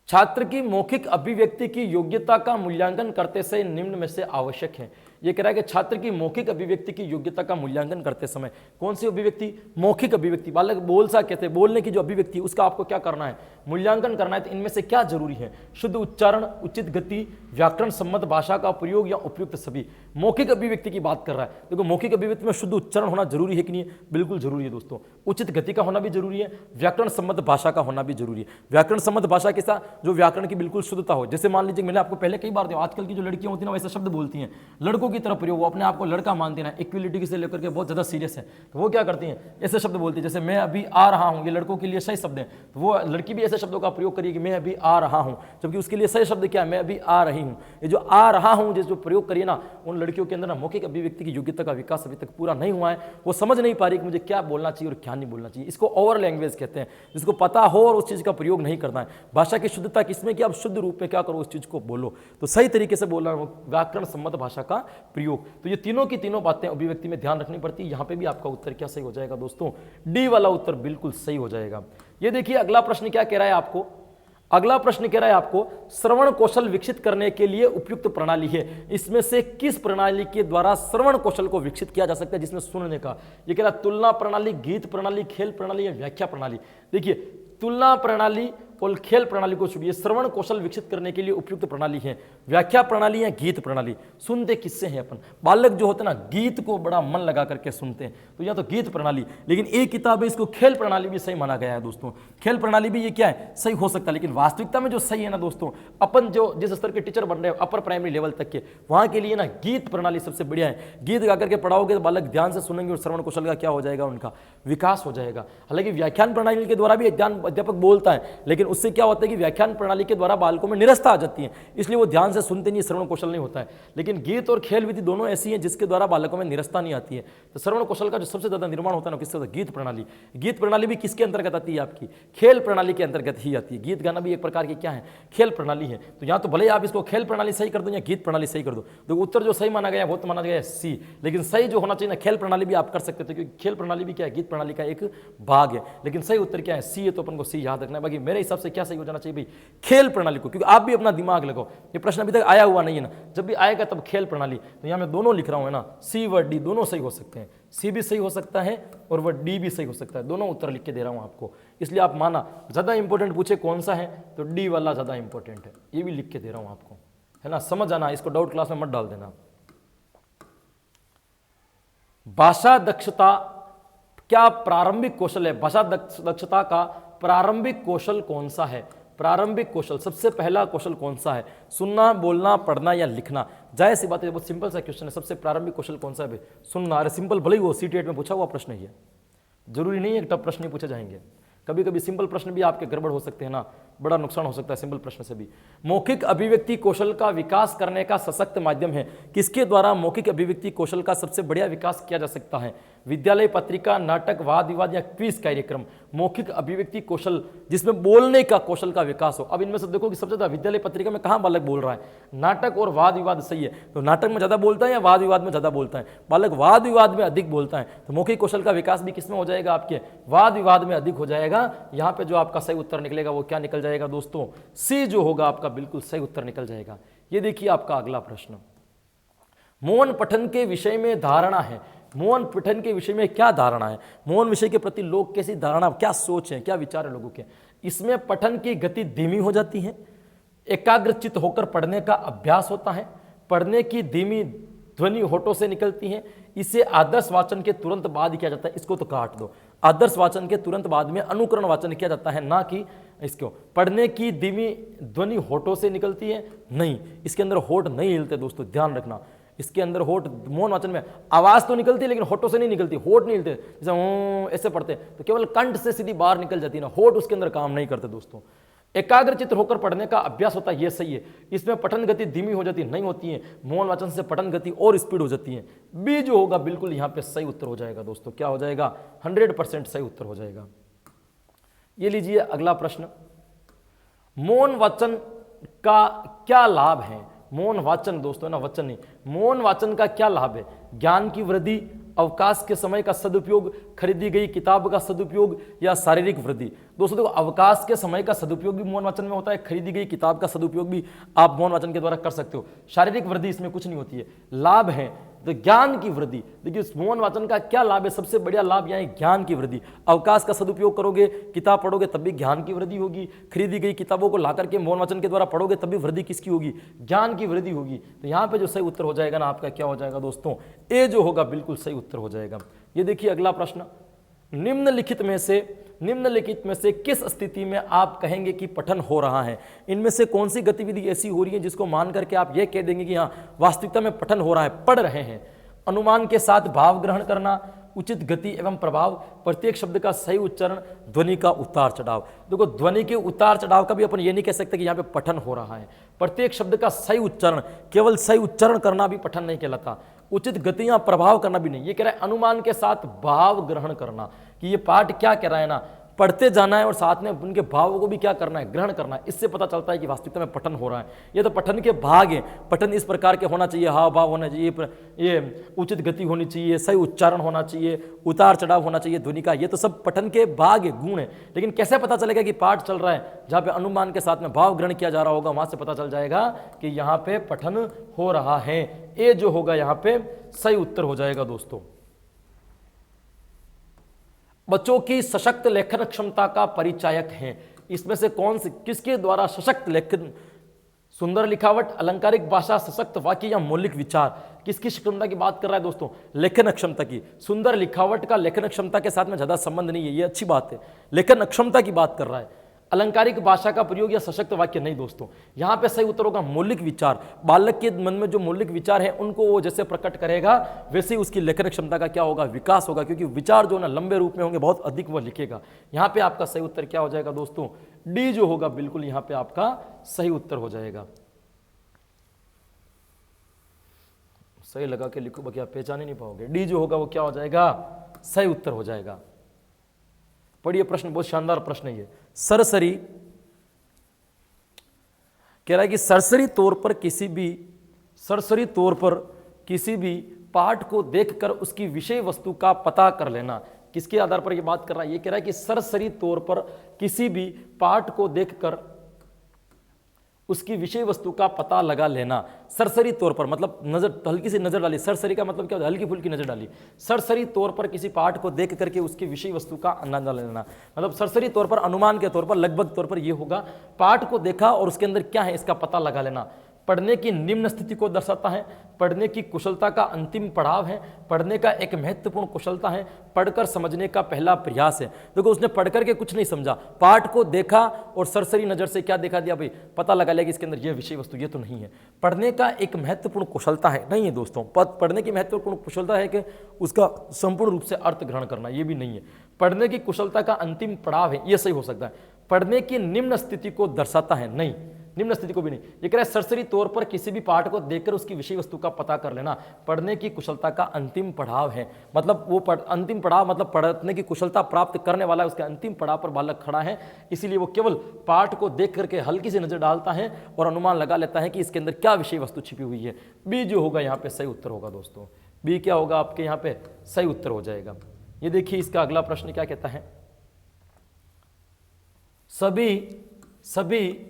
छात्र की मौखिक अभिव्यक्ति की योग्यता का मूल्यांकन करते समय निम्न में से आवश्यक है। ये कह रहा है कि छात्र की मौखिक अभिव्यक्ति की योग्यता का मूल्यांकन करते समय कौन सी अभिव्यक्ति, मौखिक अभिव्यक्ति, बालक बोल सा कहते हैं, बोलने की जो अभिव्यक्ति उसका आपको क्या करना है, मूल्यांकन करना है। तो इनमें से क्या जरूरी है, शुद्ध उच्चारण, उचित गति, व्याकरण सम्मत भाषा का प्रयोग या उपयुक्त सभी। मौखिक अभिव्यक्ति की बात कर रहा है। देखो मौखिक अभिव्यक्ति में शुद्ध उच्चारण होना जरूरी है कि नहीं, बिल्कुल जरूरी है दोस्तों। उचित गति का होना भी जरूरी है, व्याकरण सम्मत भाषा का होना भी जरूरी है। व्याकरण सम्मत भाषा के साथ जो व्याकरण की बिल्कुल शुद्धता हो। जैसे मान लीजिए मैंने आपको पहले कई बार दिया, आजकल की जो लड़कियां होती हैं ना वैसे शब्द बोलती हैं, लड़कों की तरफ प्रयोग, वो अपने आप को लड़का मानती है, इक्वलिटी से लेकर के बहुत ज्यादा सीरियस है, तो वो क्या करती हैं, ऐसे शब्द बोलती है। जैसे मैं अभी आ रहा हूं, ये लड़कों के लिए सही शब्द है, तो वो लड़की भी ऐसे शब्दों का प्रयोग करिए कि मैं अभी आ रहा हूं, जबकि उसके लिए सही शब्द क्या है, मैं अभी आ रही हूं। ये जो आ रहा हूं जो प्रयोग करिए ना, उन लड़कियों के अंदर ना मौखिक अभिव्यक्ति की योग्यता का विकास अभी तक पूरा नहीं हुआ है। वो समझ नहीं पा रही कि मुझे क्या बोलना चाहिए और क्या नहीं बोलना चाहिए। इसको ओवर लैंग्वेज कहते हैं, जिसको पता हो और उस चीज का प्रयोग नहीं करना है। भाषा की शुद्धता किसमें कि आप शुद्ध रूप में क्या करो, उस चीज को बोलो, तो सही तरीके से बोलना, व्याकरण सम्मत भाषा का प्रयोग। तो ये तीनों की तीनों बातें अभिव्यक्ति में ध्यान रखनी पड़ती है। यहां पे भी आपका उत्तर क्या सही हो जाएगा दोस्तों, डी वाला उत्तर बिल्कुल सही हो जाएगा। ये देखिए अगला प्रश्न क्या कह रहा है आपको, अगला प्रश्न कह रहा है आपको श्रवण कौशल विकसित करने के लिए उपयुक्त प्रणाली है, इसमें से किस प्रणाली के द्वारा श्रवण कौशल को विकसित किया जा सकता है, जिसमें सुनने का। ये कह रहा है तुलना प्रणाली, गीत प्रणाली, खेल प्रणाली या व्याख्या प्रणाली। देखिए तुलना प्रणाली और खेल प्रणाली को छोड़िए, श्रवण कौशल विकसित करने के लिए उपयुक्त प्रणाली है व्याख्या प्रणाली या गीत प्रणाली। सुनते किससे हैं अपन, बालक जो होते हैं ना गीत को बड़ा मन लगा करके सुनते हैं, तो या तो गीत प्रणाली, लेकिन एक किताब है इसको खेल प्रणाली भी सही माना गया है दोस्तों। खेल प्रणाली भी ये क्या है, सही हो सकता है, लेकिन वास्तविकता में जो सही है ना दोस्तों, अपन जो जिस स्तर के टीचर बन रहे हैं अपर प्राइमरी लेवल तक के, वहां के लिए ना गीत प्रणाली सबसे बढ़िया है। गीत गा करके पढ़ाओगे तो बालक ध्यान से सुनेंगे और श्रवण कौशल का क्या हो जाएगा, उनका विकास हो जाएगा। हालांकि व्याख्यान प्रणाली के द्वारा भी अध्यापक बोलता है, लेकिन उससे क्या होता है कि व्याख्यान प्रणाली के द्वारा बालकों में निरस्ता आ जाती है, इसलिए वो ध्यान से सुनते नहीं, श्रवण कौशल नहीं होता है। लेकिन गीत और खेल विधि दोनों ऐसी हैं जिसके द्वारा बालकों में निरस्ता नहीं आती है। तो श्रवण कौशल का जो सबसे ज्यादा निर्माण होता है ना किससे होता है, गीत प्रणाली। गीत प्रणाली भी किसके अंतर्गत आती है, आपकी खेल प्रणाली के अंतर्गत ही आती है। गीत गाना भी एक प्रकार की क्या है, खेल प्रणाली है। तो यहाँ तो भले आप इसको खेल प्रणाली सही कर दो या गीत प्रणाली सही कर दो, तो उत्तर जो सही माना गया वो तो माना गया सी, लेकिन सही जो होना चाहिए ना खेल प्रणाली भी आप कर सकते थे, क्योंकि खेल प्रणाली भी क्या है, गीत प्रणाली का एक भाग है। लेकिन सही उत्तर क्या है, सी है, तो अपन को सी याद रखना है। बाकी मेरे हिसाब से क्या सही हो जाना चाहिए भाई, खेल प्रणाली को, क्योंकि आप भी अपना दिमाग लगाओ, ये प्रश्न अभी तक आया हुआ नहीं है ना, जब भी आएगा तब खेल प्रणाली। तो यहाँ मैं दोनों लिख रहा हूं है ना, सी व डी दोनों सही हो सकते हैं, सी भी सही हो सकता है और वह डी भी सही हो सकता है, दोनों उत्तर लिख के दे रहा हूं आपको। इसलिए आप माना ज्यादा इंपॉर्टेंट पूछे कौन सा है तो डी वाला ज्यादा इंपॉर्टेंट है, ये भी लिख के दे रहा हूं आपको, है ना, समझ आना, इसको डाउट क्लास में मत डाल देना। भाषा दक्षता क्या प्रारंभिक कौशल है, भाषा दक्षता का प्रारंभिक कौशल कौन सा है, प्रारंभिक कौशल सबसे पहला कौशल कौन सा है, सुनना, बोलना, पढ़ना या लिखना। जाहिर सी बात है, बहुत सिंपल सा क्वेश्चन है, सबसे प्रारंभिक कौशल कौन सा है, सुनना। अरे सिंपल भले ही वो सीटेट में पूछा हुआ प्रश्न ही है, जरूरी नहीं है टफ प्रश्न ही पूछे जाएंगे, कभी कभी सिंपल प्रश्न भी आपके गड़बड़ हो सकते हैं ना, बड़ा नुकसान हो सकता है सिंपल प्रश्न से भी। मौखिक अभिव्यक्ति कौशल का विकास करने का सशक्त माध्यम है, किसके द्वारा मौखिक अभिव्यक्ति कौशल का सबसे बढ़िया विकास किया जा सकता है, विद्यालय पत्रिका, नाटक, वाद विवाद या क्विज कार्यक्रम। मौखिक अभिव्यक्ति कौशल जिसमें बोलने का कौशल का विकास हो। अब इनमें से देखो कि सबसे ज्यादा विद्यालय पत्रिका में कहां बालक बोल रहा है, नाटक और वाद विवाद सही है, तो नाटक में ज्यादा बोलता है या वाद विवाद में ज्यादा बोलता है, बालक वाद विवाद में अधिक बोलता है, तो मौखिक कौशल का विकास भी किसमें हो जाएगा, आपके वाद विवाद में अधिक हो जाएगा। यहां पे जो आपका सही उत्तर निकलेगा वो क्या निकल जाएगा दोस्तों, सी जो होगा आपका बिल्कुल सही उत्तर निकल जाएगा। ये देखिए आपका अगला प्रश्न, मौन पठन के विषय में धारणा है, मौन पठन के विषय में क्या धारणा है, मौन विषय के प्रति लोग कैसी धारणा, क्या सोच है, क्या विचार है लोगों के। इसमें पठन की गति धीमी हो जाती है, एकाग्रचित होकर पढ़ने का अभ्यास होता है, पढ़ने की धीमी ध्वनि होठों से निकलती है, इसे आदर्श वाचन के तुरंत बाद किया जाता है, इसको तो काट दो, आदर्श वाचन के तुरंत बाद में अनुकरण वाचन किया जाता है, ना कि इसको। पढ़ने की धीमी ध्वनि होठों से निकलती है, नहीं, इसके अंदर होठ नहीं हिलते दोस्तों, ध्यान रखना, इसके अंदर होठ, मौन वाचन में आवाज तो निकलती है लेकिन होठों से नहीं निकलती, होठ नहीं हिलते, जैसे ऐसे पढ़ते तो केवल कंठ से सीधी बाहर निकल जाती है ना, होठ उसके अंदर काम नहीं करते दोस्तों। एकाग्रचित होकर पढ़ने का अभ्यास होता है, ये सही है, इसमें पठन गति धीमी हो जाती नहीं होती है, मौन वाचन से पठन गति और स्पीड हो जाती है। बी जो होगा बिल्कुल यहाँ पे सही उत्तर हो जाएगा दोस्तों, क्या हो जाएगा, 100% सही उत्तर हो जाएगा। ये लीजिए अगला प्रश्न, मौन वाचन का क्या लाभ है, मौन वाचन दोस्तों ना, वचन नहीं, मौन वाचन का क्या लाभ है, ज्ञान की वृद्धि, अवकाश के समय का सदुपयोग, खरीदी गई किताब का सदुपयोग या शारीरिक वृद्धि। दोस्तों देखो, अवकाश के समय का सदुपयोग भी मौन वाचन में होता है, खरीदी गई किताब का सदुपयोग भी आप मौन वाचन के द्वारा कर सकते हो। शारीरिक वृद्धि इसमें कुछ नहीं होती है। लाभ है तो ज्ञान की वृद्धि। देखिए मौन वाचन का क्या लाभ है, सबसे बढ़िया लाभ यहाँ है ज्ञान की वृद्धि। अवकाश का सदुपयोग करोगे, किताब पढ़ोगे तब भी ज्ञान की वृद्धि होगी। खरीदी गई किताबों को ला करके मौन वाचन के द्वारा पढ़ोगे तब भी वृद्धि किसकी होगी, ज्ञान की वृद्धि होगी। तो यहाँ पे जो सही उत्तर हो जाएगा ना आपका, क्या हो जाएगा दोस्तों, ए जो होगा बिल्कुल सही उत्तर हो जाएगा। ये देखिए अगला प्रश्न, निम्नलिखित में से किस स्थिति में आप कहेंगे कि पठन हो रहा है। इनमें से कौन सी गतिविधि ऐसी हो रही है जिसको मान करके आप ये कह देंगे कि हाँ वास्तविकता में पठन हो रहा है, पढ़ रहे हैं। अनुमान के साथ भाव ग्रहण करना, उचित गति एवं प्रभाव, प्रत्येक शब्द का सही उच्चारण, ध्वनि का उतार चढ़ाव। देखो ध्वनि के उतार चढ़ाव का भी अपन ये नहीं कह सकते कि यहाँ पे पठन हो रहा है। प्रत्येक शब्द का सही उच्चारण, केवल सही उच्चारण करना भी पठन नहीं कहलाता। उचित गति या प्रभाव करना भी नहीं। ये कह रहा है अनुमान के साथ भाव ग्रहण करना, कि ये पाठ क्या कह रहा है ना, पढ़ते जाना है और साथ में उनके भावों को भी क्या करना है, ग्रहण करना है। इससे पता चलता है कि वास्तविकता में पठन हो रहा है। ये तो पठन के भाग हैं। पठन इस प्रकार के होना चाहिए, हाव भाव होना चाहिए, ये उचित गति होनी चाहिए, सही उच्चारण होना चाहिए, उतार चढ़ाव होना चाहिए ध्वनि का। ये तो सब पठन के भाग है, गुण है। लेकिन कैसे पता चलेगा कि पाठ चल रहा है, जहाँ पे अनुमान के साथ में भाव ग्रहण किया जा रहा होगा, वहां से पता चल जाएगा कि यहाँ पे पठन हो रहा है। ये जो होगा यहाँ पे सही उत्तर हो जाएगा दोस्तों। बच्चों की सशक्त लेखन क्षमता का परिचायक है। इसमें से कौन से, किसके द्वारा सशक्त लेखन, सुंदर लिखावट, अलंकारिक भाषा, सशक्त वाक्य या मौलिक विचार, किसकी क्षमता की बात कर रहा है दोस्तों, लेखन क्षमता की। सुंदर लिखावट का लेखन क्षमता के साथ में ज्यादा संबंध नहीं है, ये अच्छी बात है। लेखन क्षमता की बात कर रहा है। अलंकारिक भाषा का प्रयोग या सशक्त वाक्य नहीं दोस्तों। यहाँ पे सही उत्तर होगा मौलिक विचार। बालक के मन में जो मौलिक विचार है उनको वो जैसे प्रकट करेगा वैसे ही उसकी लेखन क्षमता का क्या होगा, विकास होगा। क्योंकि विचार जो ना लंबे रूप में होंगे, बहुत अधिक वो लिखेगा। यहाँ पे आपका सही उत्तर क्या हो जाएगा दोस्तों, डी जो होगा बिल्कुल यहाँ पे आपका सही उत्तर हो जाएगा। सही लगा के लिखो, बाकी आप पहचान ही नहीं पाओगे। डी जो होगा वो क्या हो जाएगा, सही उत्तर हो जाएगा। पढ़िए प्रश्न, बहुत शानदार प्रश्न है ये। सरसरी कह रहा है कि सरसरी तौर पर किसी भी पाठ को देखकर उसकी विषय वस्तु का पता कर लेना। किसके आधार पर ये बात कर रहा है, ये कह रहा है कि सरसरी तौर पर किसी भी पाठ को देखकर उसकी विषय वस्तु का पता लगा लेना। सरसरी तौर पर मतलब नजर, हल्की सी नजर डाली। सरसरी का मतलब क्या होता है, हल्की फुल्की नजर डाली। सरसरी तौर पर किसी पाठ को देख करके उसकी विषय वस्तु का अंदाजा लेना, मतलब सरसरी तौर पर, अनुमान के तौर पर, लगभग तौर पर यह होगा, पाठ को देखा और उसके अंदर क्या है इसका पता लगा लेना। पढ़ने की निम्न स्थिति को दर्शाता है, पढ़ने की कुशलता का अंतिम पड़ाव है, पढ़ने का एक महत्वपूर्ण कुशलता है, पढ़कर समझने का पहला प्रयास है। देखो उसने पढ़कर के कुछ नहीं समझा, पाठ को देखा और सरसरी नजर से क्या देखा दिया भाई, पता लगा लिया कि इसके अंदर यह विषय वस्तु ये तो नहीं है। पढ़ने का एक महत्वपूर्ण कुशलता है, नहीं है दोस्तों। पढ़ने की महत्वपूर्ण कुशलता है कि उसका संपूर्ण रूप से अर्थ ग्रहण करना, ये भी नहीं है। पढ़ने की कुशलता का अंतिम पड़ाव है, यह सही हो सकता है। पढ़ने की निम्न स्थिति को दर्शाता है, नहीं, निम्न स्थिति को भी नहीं। ये कह रहा है सरसरी तौर पर किसी भी पाठ को देखकर उसकी विषय वस्तु का पता कर लेना पढ़ने की कुशलता का अंतिम पड़ाव है। मतलब वो अंतिम पड़ाव मतलब पढ़ने की कुशलता प्राप्त करने वाला है, उसके अंतिम पड़ाव पर बालक खड़ा है, इसीलिए वो केवल पाठ को देख करके हल्की सी नजर डालता है और अनुमान लगा लेता है कि इसके अंदर क्या विषय वस्तु छिपी हुई है। बी जो होगा यहाँ पे सही उत्तर होगा दोस्तों। बी क्या होगा आपके यहाँ पे सही उत्तर हो जाएगा। ये देखिए इसका अगला प्रश्न क्या कहता है, सभी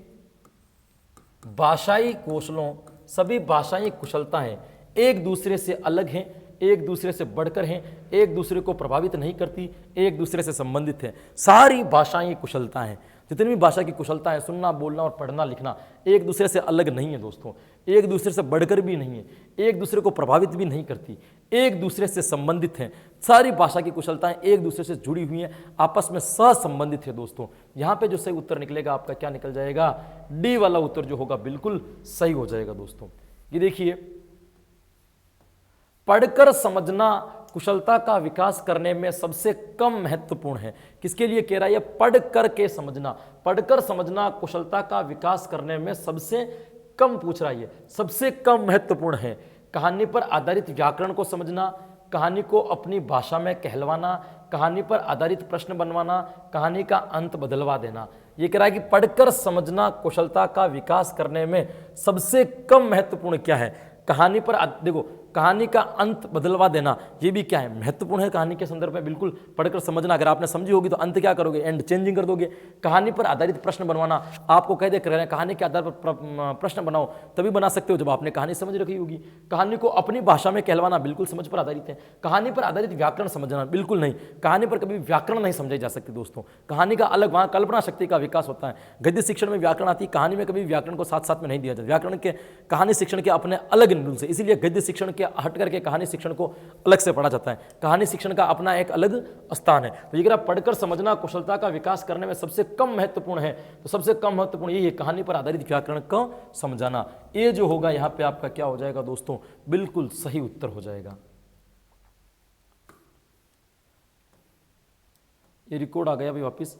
भाषाई कौशलों, सभी भाषाई कुशलताएं एक दूसरे से अलग हैं, एक दूसरे से बढ़कर हैं, एक दूसरे को प्रभावित नहीं करती, एक दूसरे से संबंधित हैं। सारी भाषाई कुशलताएं, जितनी भी भाषा की कुशलता है, सुनना, बोलना और पढ़ना लिखना, एक दूसरे से अलग नहीं है दोस्तों, एक दूसरे से बढ़कर भी नहीं है, एक दूसरे को प्रभावित भी नहीं करती, एक दूसरे से संबंधित हैं। सारी भाषा की कुशलताएं एक दूसरे से जुड़ी हुई हैं, आपस में सहसंबंधित है दोस्तों। यहाँ पे जो सही उत्तर निकलेगा आपका क्या निकल जाएगा, डी वाला उत्तर जो होगा बिल्कुल सही हो जाएगा दोस्तों। ये देखिए, पढ़कर समझना कुशलता का विकास करने में सबसे कम महत्वपूर्ण है। किसके लिए कह रहा है, पढ़ करके समझना, पढ़कर समझना कुशलता का विकास करने में सबसे कम पूछ रहा है, सबसे कम महत्वपूर्ण है। कहानी पर आधारित व्याकरण को समझना, कहानी को अपनी भाषा में कहलवाना, कहानी पर आधारित प्रश्न बनवाना, कहानी का अंत बदलवा देना। यह कह रहा है कि पढ़कर समझना कुशलता का विकास करने में सबसे कम महत्वपूर्ण क्या है। कहानी पर देखो, कहानी का अंत बदलवा देना, ये भी क्या है, महत्वपूर्ण है कहानी के संदर्भ में, बिल्कुल पढ़कर समझना। अगर आपने समझी होगी तो अंत क्या करोगे, एंड चेंजिंग कर दोगे। कहानी पर आधारित प्रश्न बनवाना, आपको कह दे कर कहानी के आधार पर प्रश्न बनाओ, तभी बना सकते हो जब आपने कहानी समझ रखी होगी। कहानी को अपनी भाषा में कहलवाना, बिल्कुल समझ पर आधारित है। कहानी पर आधारित व्याकरण समझना, बिल्कुल नहीं, कहानी पर कभी व्याकरण नहीं समझाई जा सकती दोस्तों। कहानी का अलग, वहां कल्पना शक्ति का विकास होता है। गद्य शिक्षण में व्याकरण आती है, कहानी में कभी व्याकरण को साथ साथ में नहीं दिया जाता। व्याकरण के कहानी शिक्षण के अपने अलग रूल्स है, इसीलिए गद्य शिक्षण के हट करके कहानी शिक्षण को अलग से पढ़ा जाता है। कहानी शिक्षण का अपना एक अलग स्थान है। तो अगर आप पढ़कर समझना कुशलता का विकास करने में सबसे कम महत्वपूर्ण है, तो सबसे कम महत्वपूर्ण यही है, कहानी पर आधारित व्याकरण को समझाना। ये जो होगा यहां पे आपका क्या हो जाएगा दोस्तों, बिल्कुल सही उत्तर हो जाएगा। ये रिकॉर्ड आ गया भाई वापिस।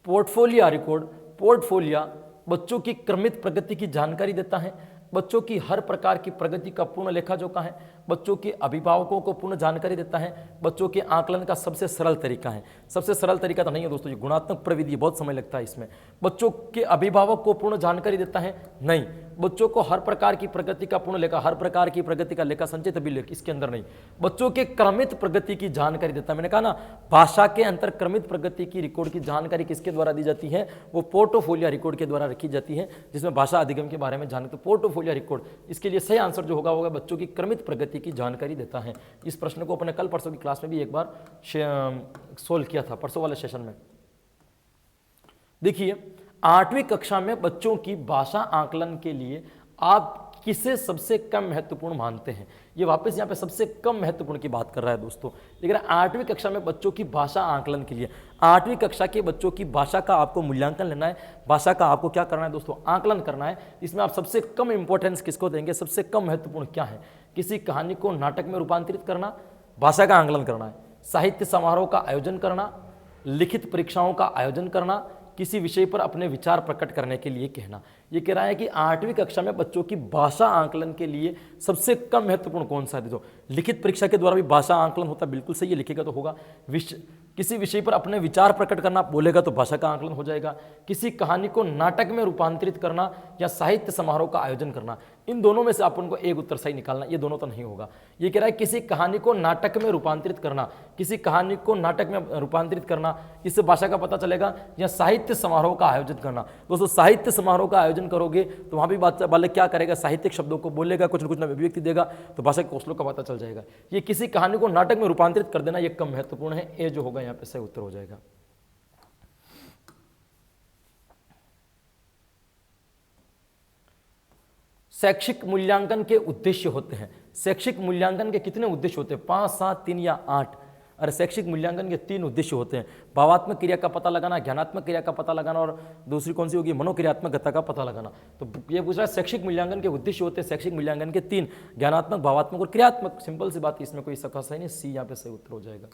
पोर्टफोलियो रिकॉर्ड, पोर्टफोलियो बच्चों की क्रमित प्रगति की जानकारी देता है, बच्चों की हर प्रकार की प्रगति का पूर्ण लेखा जोखा है, बच्चों के अभिभावकों को पूर्ण जानकारी देता है, बच्चों के आकलन का सबसे सरल तरीका है। सबसे सरल तरीका तो नहीं है दोस्तों, ये गुणात्मक प्रविधि, बहुत समय लगता है इसमें। बच्चों के अभिभावक को पूर्ण जानकारी देता है, नहीं। बच्चों को हर प्रकार की प्रगति का पूर्ण लेखा, हर प्रकार की प्रगति का लेखा संचित अभिलेख इसके अंदर नहीं। बच्चों के क्रमित प्रगति की जानकारी देता है। मैंने कहा ना, भाषा के अंतर क्रमित प्रगति की रिकॉर्ड की जानकारी किसके द्वारा दी जाती है, वो पोर्टफोलियो रिकॉर्ड के द्वारा रखी जाती है, जिसमें भाषा अधिगम के बारे में जाने। तो पोर्टफोलियो रिकॉर्ड, इसके लिए सही आंसर जो होगा बच्चों की क्रमित प्रगति की जानकारी देता है। इस प्रश्न को अपने कल परसों की क्लास में भी एक बार सोल्व किया था, परसों वाले सेशन में। देखिए, 8वीं कक्षा में बच्चों की भाषा आकलन के लिए आप किसे सबसे कम महत्वपूर्ण मानते हैं? ये वापस यहाँ पे सबसे कम महत्वपूर्ण की बात कर रहा है दोस्तों। लेकिन 8वीं कक्षा में बच्चों की भाषा आकलन के लिए, 8वीं कक्षा के बच्चों की भाषा का आपको मूल्यांकन लेना है, भाषा का आपको क्या करना है दोस्तों, आकलन करना है। इसमें आप सबसे कम इंपॉर्टेंस किसको देंगे, सबसे कम महत्वपूर्ण क्या है? किसी कहानी को नाटक में रूपांतरित करना, भाषा का आकलन करना है, साहित्य समारोह का आयोजन करना, लिखित परीक्षाओं का आयोजन करना, किसी विषय पर अपने विचार प्रकट करने के लिए कहना। ये कह रहा है कि 8वीं कक्षा में बच्चों की भाषा आकलन के लिए सबसे कम महत्वपूर्ण कौन सा है? देखो, लिखित परीक्षा के द्वारा भी भाषा आकलन होता है, बिल्कुल सही है, लिखेगा तो होगा। किसी विषय पर अपने विचार प्रकट करना, बोलेगा तो भाषा का आकलन हो जाएगा। किसी कहानी को नाटक में रूपांतरित करना या साहित्य समारोह का आयोजन करना, इन दोनों में से अपन को एक उत्तर सही निकालना, ये दोनों तो नहीं होगा। ये कह रहा है किसी कहानी को नाटक में रूपांतरित करना, किसी कहानी को नाटक में रूपांतरित करना, इससे भाषा का पता चलेगा, या साहित्य समारोह का आयोजन करना। दोस्तों, साहित्य समारोह का आयोजन करोगे तो वहां भी बालक क्या करेगा, साहित्यिक शब्दों को बोलेगा, कुछ न कुछ अभिव्यक्ति देगा, तो भाषा के कौशलों का पता चल जाएगा। ये किसी कहानी को नाटक में रूपांतरित कर देना, ये कम महत्वपूर्ण है। ये जो होगा यहाँ पे सही उत्तर हो जाएगा। शैक्षिक मूल्यांकन के उद्देश्य होते हैं। शैक्षिक मूल्यांकन के कितने उद्देश्य होते हैं? 5, 7, 3 या 8? अरे, शैक्षिक मूल्यांकन के 3 उद्देश्य होते हैं। भावात्मक क्रिया का पता लगाना, ज्ञानात्मक क्रिया का पता लगाना, और दूसरी कौन सी होगी, मनोक्रियात्मकता का पता लगाना। तो ये पूछ रहा है शैक्षिक मूल्यांकन के उद्देश्य होते हैं, शैक्षिक मूल्यांकन के 3, ज्ञानात्मक, भावात्मक और क्रियात्मक। सिंपल सी बात, इसमें कोई सका सही नहीं, सी यहाँ पे सही उत्तर हो जाएगा।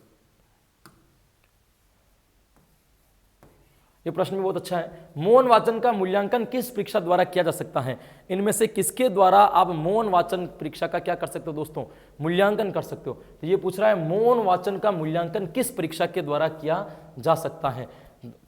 ये प्रश्न भी बहुत अच्छा है। मौन वाचन का मूल्यांकन किस परीक्षा द्वारा किया जा सकता है? इनमें से किसके द्वारा आप मौन वाचन परीक्षा का क्या कर सकते हो दोस्तों, मूल्यांकन कर सकते हो? तो ये पूछ रहा है मौन वाचन का मूल्यांकन किस परीक्षा के द्वारा किया जा सकता है?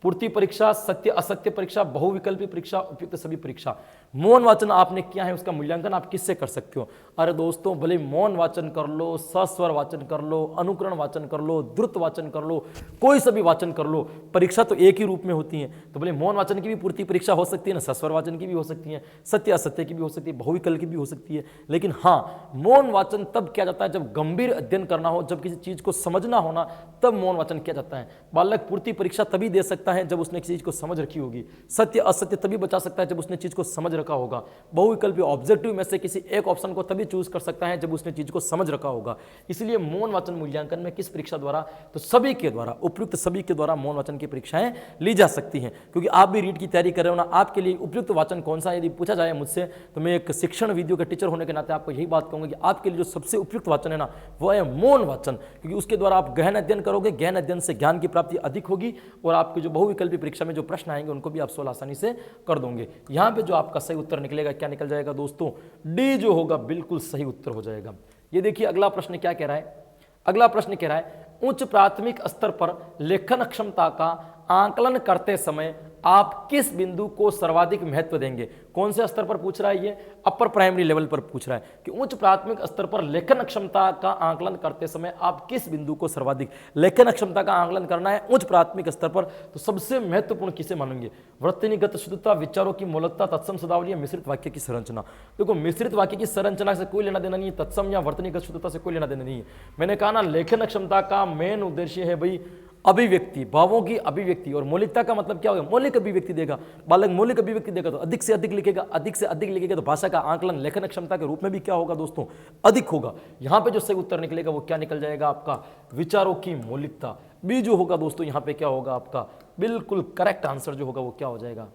पूर्ति परीक्षा, सत्य असत्य परीक्षा, बहुविकल्पी परीक्षा, उपयुक्त सभी परीक्षा। मौन वाचन आपने किया है, उसका मूल्यांकन आप किससे कर सकते हो? अरे दोस्तों, भले मौन वाचन कर लो, सस्वर वाचन कर लो, अनुकरण वाचन कर लो, द्रुत वाचन कर लो, कोई सा भी वाचन कर लो, परीक्षा तो एक ही रूप में होती है। तो भले मौन वाचन की भी पूर्ति परीक्षा हो सकती है ना, सस्वर वाचन की भी हो सकती है, सत्य असत्य की भी हो सकती है, बहुविकल्प की भी हो सकती है। लेकिन हाँ, मौन वाचन तब किया जाता है जब गंभीर अध्ययन करना हो, जब किसी चीज को समझना होना, तब मौन वाचन किया जाता है। बालक पूर्ति परीक्षा तभी दे सकता है जब उसने किसी चीज को समझ रखी होगी। सत्य असत्य तभी बचा सकता है जब उसने चीज को समझ रखा होगा। बहुविकल्पी ऑब्जेक्टिव में से किसी एक ऑप्शन को तभी चूज कर सकता है जब उसने चीज को समझ रखा होगा। इसलिए मौन वाचन मूल्यांकन में किस परीक्षा द्वारा? तो सभी के द्वारा, उपयुक्त सभी के द्वारा मौन वाचन की परीक्षाएं ली जा सकती हैं। क्योंकि आप भी रीट की तैयारी कर रहे हो ना, आपके लिए उपयुक्त वाचन कौन सा है यदि पूछा जाए मुझसे, तो मैं एक शिक्षण वीडियो के टीचर होने के नाते आपको यही बात कहूंगा कि आपके लिए जो सबसे उपयुक्त वाचन है ना, वो है मौन वाचन। क्योंकि उसके द्वारा आप गहन अध्ययन करोगे, गहन अध्ययन से ज्ञान की प्राप्ति अधिक होगी, और आपकी जो बहुविकल्पी परीक्षा में जो प्रश्न आएंगे उनको भी आप सोल्व आसानी से कर दोगे। यहां पे जो आपका सही उत्तर निकलेगा, क्या निकल जाएगा दोस्तों? डी जो होगा बिल्कुल सही उत्तर हो जाएगा। ये देखिए अगला प्रश्न क्या कह रहा है। अगला प्रश्न कह रहा है उच्च प्राथमिक स्तर पर लेखन क्षमता का आकलन करते समय आप किस बिंदु को सर्वाधिक महत्व देंगे? कौन से स्तर पर पूछ रहा है ये? अपर प्राइमरी लेवल पर पूछ रहा है कि उच्च प्राथमिक स्तर पर लेखन क्षमता का आकलन करते समय आप किस बिंदु को सर्वाधिक, लेखन क्षमता का आकलन करना है उच्च प्राथमिक स्तर पर, तो सबसे महत्वपूर्ण किसे मानेंगे? वर्तनीगत शुद्धता, विचारों की मौलिकता, तत्सम शब्दावली या मिश्रित वाक्य की संरचना। देखो मिश्रित वाक्य की संरचना से कोई लेना देना नहीं है, तत्सम या वर्तनीगत शुद्धता से कोई लेना देना नहीं है। मैंने कहा ना, लेखन क्षमता का मेन उद्देश्य है भाई अभिव्यक्ति, भावों की अभिव्यक्ति। और मौलिकता का मतलब क्या होगा? मौलिक अभिव्यक्ति देगा। बालक मौलिक अभिव्यक्ति देगा तो अधिक से अधिक लिखेगा, अधिक से अधिक लिखेगा तो भाषा का आकलन लेखन क्षमता के रूप में भी क्या होगा दोस्तों? अधिक होगा। यहां पे जो सही उत्तर निकलेगा वो क्या निकल जाएगा? आपका विचारों की मौलिकता। बी जो होगा दोस्तों यहां पे क्या होगा? आपका बिल्कुल करेक्ट आंसर जो होगा वो क्या हो जाएगा?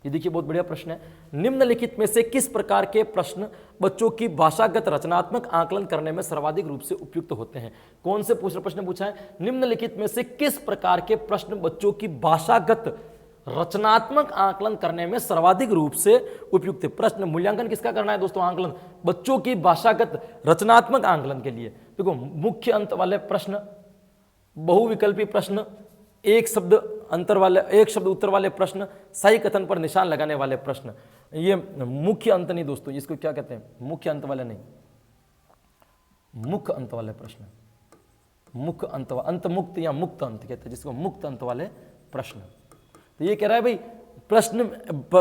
ये देखिए बहुत बढ़िया प्रश्न है। निम्नलिखित में से किस प्रकार के प्रश्न बच्चों की भाषागत रचनात्मक आकलन करने में सर्वाधिक रूप से उपयुक्त होते हैं? कौन से प्रश्न पूछा है? निम्नलिखित में से किस प्रकार के प्रश्न बच्चों की भाषागत रचनात्मक आकलन करने में सर्वाधिक रूप से उपयुक्त है? प्रश्न मूल्यांकन किसका करना है दोस्तों? आकलन बच्चों की भाषागत रचनात्मक आकलन के लिए। देखो मुख्य अंत वाले प्रश्न, बहुविकल्पी प्रश्न, एक शब्द अंतर वाले, एक शब्द उत्तर वाले प्रश्न, सही कथन पर निशान लगाने वाले प्रश्न, ये मुख्य अंत नहीं दोस्तों, इसको क्या कहते हैं? मुख्य अंत वाले नहीं, मुख्य अंत वाले प्रश्न, मुख्य अंत, अंत मुक्त या मुक्त अंत कहते हैं जिसको, मुक्त अंत वाले प्रश्न। तो ये कह रहा है भाई प्रश्न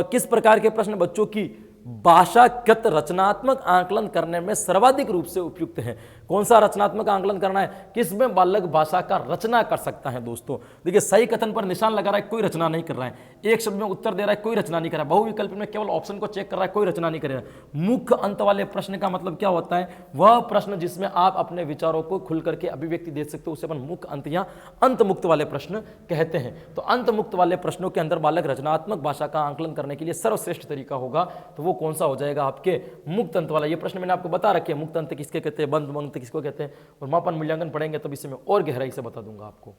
किस प्रकार के प्रश्न बच्चों की भाषागत रचनात्मक आकलन करने में सर्वाधिक रूप से उपयुक्त है। कौन सा रचनात्मक आकलन करना है? किसमें बालक भाषा का रचना कर सकता है दोस्तों। देखिए सही कथन पर निशान लगा रहा है, कोई रचना नहीं कर रहा है। एक शब्द में उत्तर दे रहा है, कोई रचना नहीं कर रहा है। बहुविकल्प में केवल ऑप्शन को चेक कर रहा है, कोई रचना नहीं कर रहा है। मुख्य अंत वाले प्रश्न का मतलब क्या होता है? वह प्रश्न जिसमें आप अपने विचारों को खुल करके अभिव्यक्ति दे सकते हो उसे अपन मुख्य अंत या अंत मुक्त वाले प्रश्न कहते हैं। तो अंत मुक्त वाले प्रश्नों के अंदर बालक रचनात्मक भाषा का आकलन करने के लिए सर्वश्रेष्ठ तरीका होगा, तो वो कौन सा हो जाएगा? आपके मुक्त अंत वाला। ये प्रश्न मैंने आपको बता रखे हैं, मुक्त अंत किसके कहते हैं, बंद अंत किसको कहते हैं, और मापन मूल्यांकन पढ़ेंगे तब इसे मैं और गहराई से बता दूंगा आपको।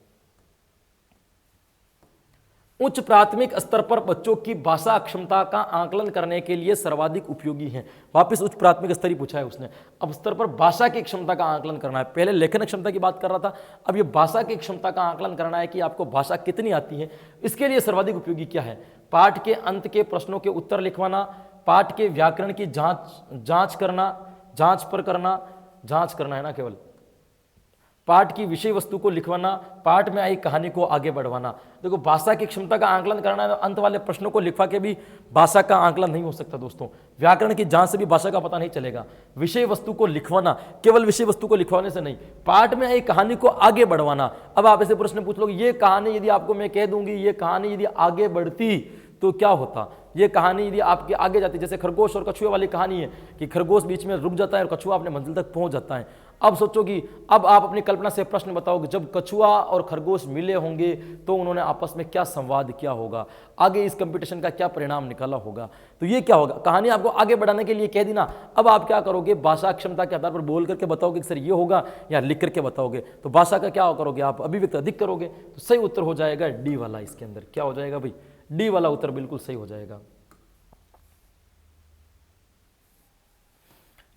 उच्च प्राथमिक स्तर पर बच्चों की भाषा क्षमता का आकलन करने के लिए सर्वाधिक उपयोगी है। वापस उच्च प्राथमिक स्तर ही पूछा है उसने। अब स्तर पर भाषा की क्षमता का आकलन करना है। पहले लेखन क्षमता की बात कर रहा था, अब ये भाषा की क्षमता का आकलन करना है कि आपको भाषा कितनी आती है। इसके लिए सर्वाधिक उपयोगी क्या है? पाठ के अंत के प्रश्नों के उत्तर लिखवाना, पाठ के व्याकरण की जांच करना है ना, केवल पाठ की विषय वस्तु को लिखवाना, पाठ में आई कहानी को आगे बढ़वाना। देखो भाषा की क्षमता का आकलन करना है तो अंत वाले प्रश्नों को लिखवा के भी भाषा का आकलन नहीं हो सकता दोस्तों। व्याकरण की जांच से भी भाषा का पता नहीं चलेगा। विषय वस्तु को लिखवाना, केवल विषय वस्तु को लिखवाने से नहीं, पाठ में आई कहानी को आगे बढ़वाना। अब आप ऐसे प्रश्न पूछ लोगे, ये कहानी यदि आपको मैं कह दूंगी, ये कहानी यदि आगे बढ़ती तो क्या होता? ये कहानी यदि आपके आगे जाती, जैसे खरगोश और कछुए वाली कहानी है कि खरगोश बीच में रुक जाता है और कछुआ अपने मंजिल तक पहुंच जाता है। अब सोचो कि अब आप अपनी कल्पना से प्रश्न बताओगे, जब कछुआ और खरगोश मिले होंगे तो उन्होंने आपस में क्या संवाद किया होगा, आगे इस कंपटीशन का क्या परिणाम निकाला होगा। तो ये क्या होगा? कहानी आपको आगे बढ़ाने के लिए कह दी ना, अब आप क्या करोगे? भाषा क्षमता के आधार पर बोल करके बताओगे कि सर ये होगा, या लिख करके बताओगे। तो भाषा का क्या करोगे? आप अभिव्यक्ति अधिक करोगे। तो सही उत्तर हो जाएगा डी वाला। इसके अंदर क्या हो जाएगा भाई? डी वाला उत्तर बिल्कुल सही हो जाएगा।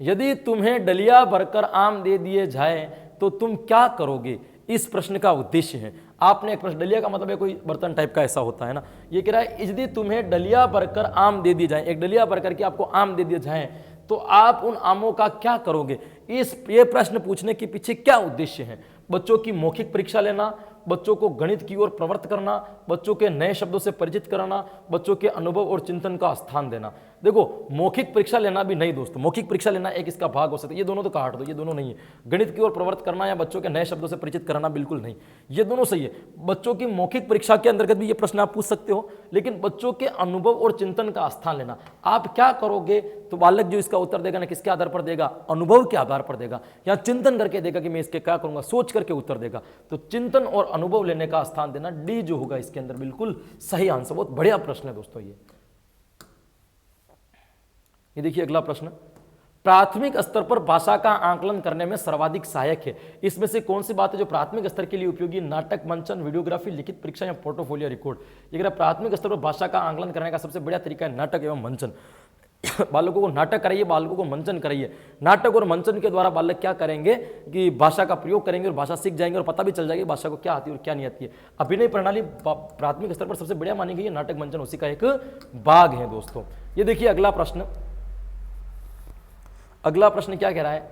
यदि तुम्हें डलिया भरकर आम दे दिए जाए तो तुम क्या करोगे? इस प्रश्न का उद्देश्य है। आपने एक प्रश्न, डलिया का मतलब है कोई बर्तन टाइप का ऐसा होता है ना। ये कह रहा है यदि तुम्हें डलिया भरकर आम दे दिए जाए, एक डलिया भर करके आपको आम दे दिए जाए तो आप उन आमों का क्या करोगे? ये प्रश्न पूछने के पीछे क्या उद्देश्य है? बच्चों की मौखिक परीक्षा लेना, बच्चों को गणित की ओर प्रवृत्त करना, बच्चों के नए शब्दों से परिचित कराना, बच्चों के अनुभव और चिंतन का स्थान देना। देखो मौखिक परीक्षा लेना भी नहीं दोस्तों, मौखिक परीक्षा लेना एक इसका भाग हो सकता है। ये दोनों तो काट दो, ये दोनों नहीं है। गणित की ओर प्रवृत्त करना या बच्चों के नए शब्दों से परिचित कराना बिल्कुल नहीं, ये दोनों सही है। बच्चों की मौखिक परीक्षा के अंतर्गत भी ये प्रश्न आप पूछ सकते हो, लेकिन बच्चों के अनुभव और चिंतन का स्थान लेना। आप क्या करोगे? तो बालक जो इसका उत्तर देगा ना, किसके आधार पर देगा? अनुभव के आधार पर देगा, या चिंतन करके देगा कि मैं इसके क्या करूंगा, सोच करके उत्तर देगा। तो चिंतन और अनुभव लेने का स्थान देना, डी जो होगा इसके अंदर बिल्कुल सही आंसर। बहुत बढ़िया प्रश्न है दोस्तों ये देखिए अगला प्रश्न, प्राथमिक स्तर पर भाषा का आकलन करने में सर्वाधिक सहायक है। इसमें से कौन सी बात है जो प्राथमिक स्तर के लिए उपयोगी? नाटक, मंचन, वीडियोग्राफी, लिखित परीक्षा या पोर्टफोलियो रिकॉर्ड। ये प्राथमिक स्तर पर भाषा का आकलन करने का सबसे बढ़िया तरीका है नाटक एवं मंचन। बालकों को नाटक कराइए, बालकों को मंचन कराइए। नाटक और मंचन के द्वारा बालक क्या करेंगे कि भाषा का प्रयोग करेंगे और भाषा सीख जाएंगे और पता भी चल जाएगी भाषा को क्या आती है और क्या नहीं आती है। अभिनय प्रणाली प्राथमिक स्तर पर सबसे बढ़िया मानी गई है, नाटक मंचन उसी का एक भाग है दोस्तों। ये देखिए अगला प्रश्न, अगला प्रश्न क्या कह रहा है,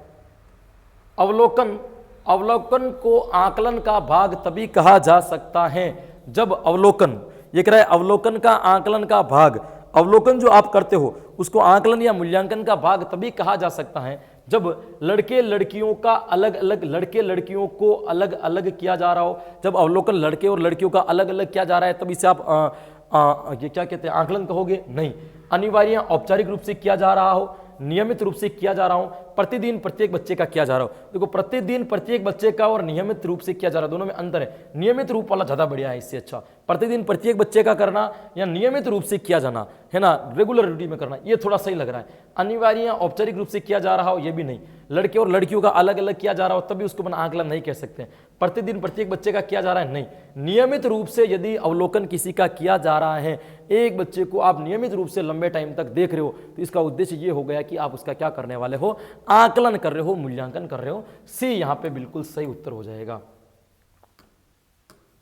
अवलोकन, अवलोकन को आकलन का भाग तभी कहा जा सकता है जब अवलोकन, ये कह रहा है अवलोकन का आकलन का भाग, अवलोकन जो आप करते हो उसको आकलन या मूल्यांकन का भाग तभी कहा जा सकता है जब लड़के लड़कियों का अलग अलग, लड़के लड़कियों को अलग अलग किया जा रहा हो। जब अवलोकन लड़के और लड़कियों का अलग अलग किया जा रहा है तब इसे आप ये क्या कहते हैं, आकलन कहोगे? नहीं, अनिवार्य औपचारिक रूप से किया जा रहा हो, नियमित रूप से किया जा रहा हो, प्रतिदिन प्रत्येक बच्चे का किया जा रहा हो। देखो प्रतिदिन प्रत्येक बच्चे का और नियमित रूप से किया जा रहा है, दोनों में अंतर है। नियमित रूप वाला ज्यादा बढ़िया है इससे अच्छा, प्रतिदिन प्रत्येक बच्चे का करना या नियमित रूप से किया जाना है ना, रेगुलर रूटीन में करना, ये थोड़ा सही लग रहा है। अनिवार्य औपचारिक रूप से किया जा रहा हो ये भी नहीं, लड़के और लड़कियों का अलग अलग किया जा रहा हो तभी उसको आकलन नहीं कह सकते। प्रतिदिन प्रत्येक बच्चे का किया जा रहा है नहीं, नियमित रूप से यदि अवलोकन किसी का किया जा रहा है, एक बच्चे को आप नियमित रूप से लंबे टाइम तक देख रहे हो तो इसका उद्देश्य ये हो गया कि आप उसका क्या करने वाले हो, आकलन कर रहे हो, मूल्यांकन कर रहे हो। सी यहां पे बिल्कुल सही उत्तर हो जाएगा।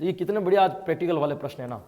ये कितने बढ़िया आज प्रैक्टिकल वाले प्रश्न है ना।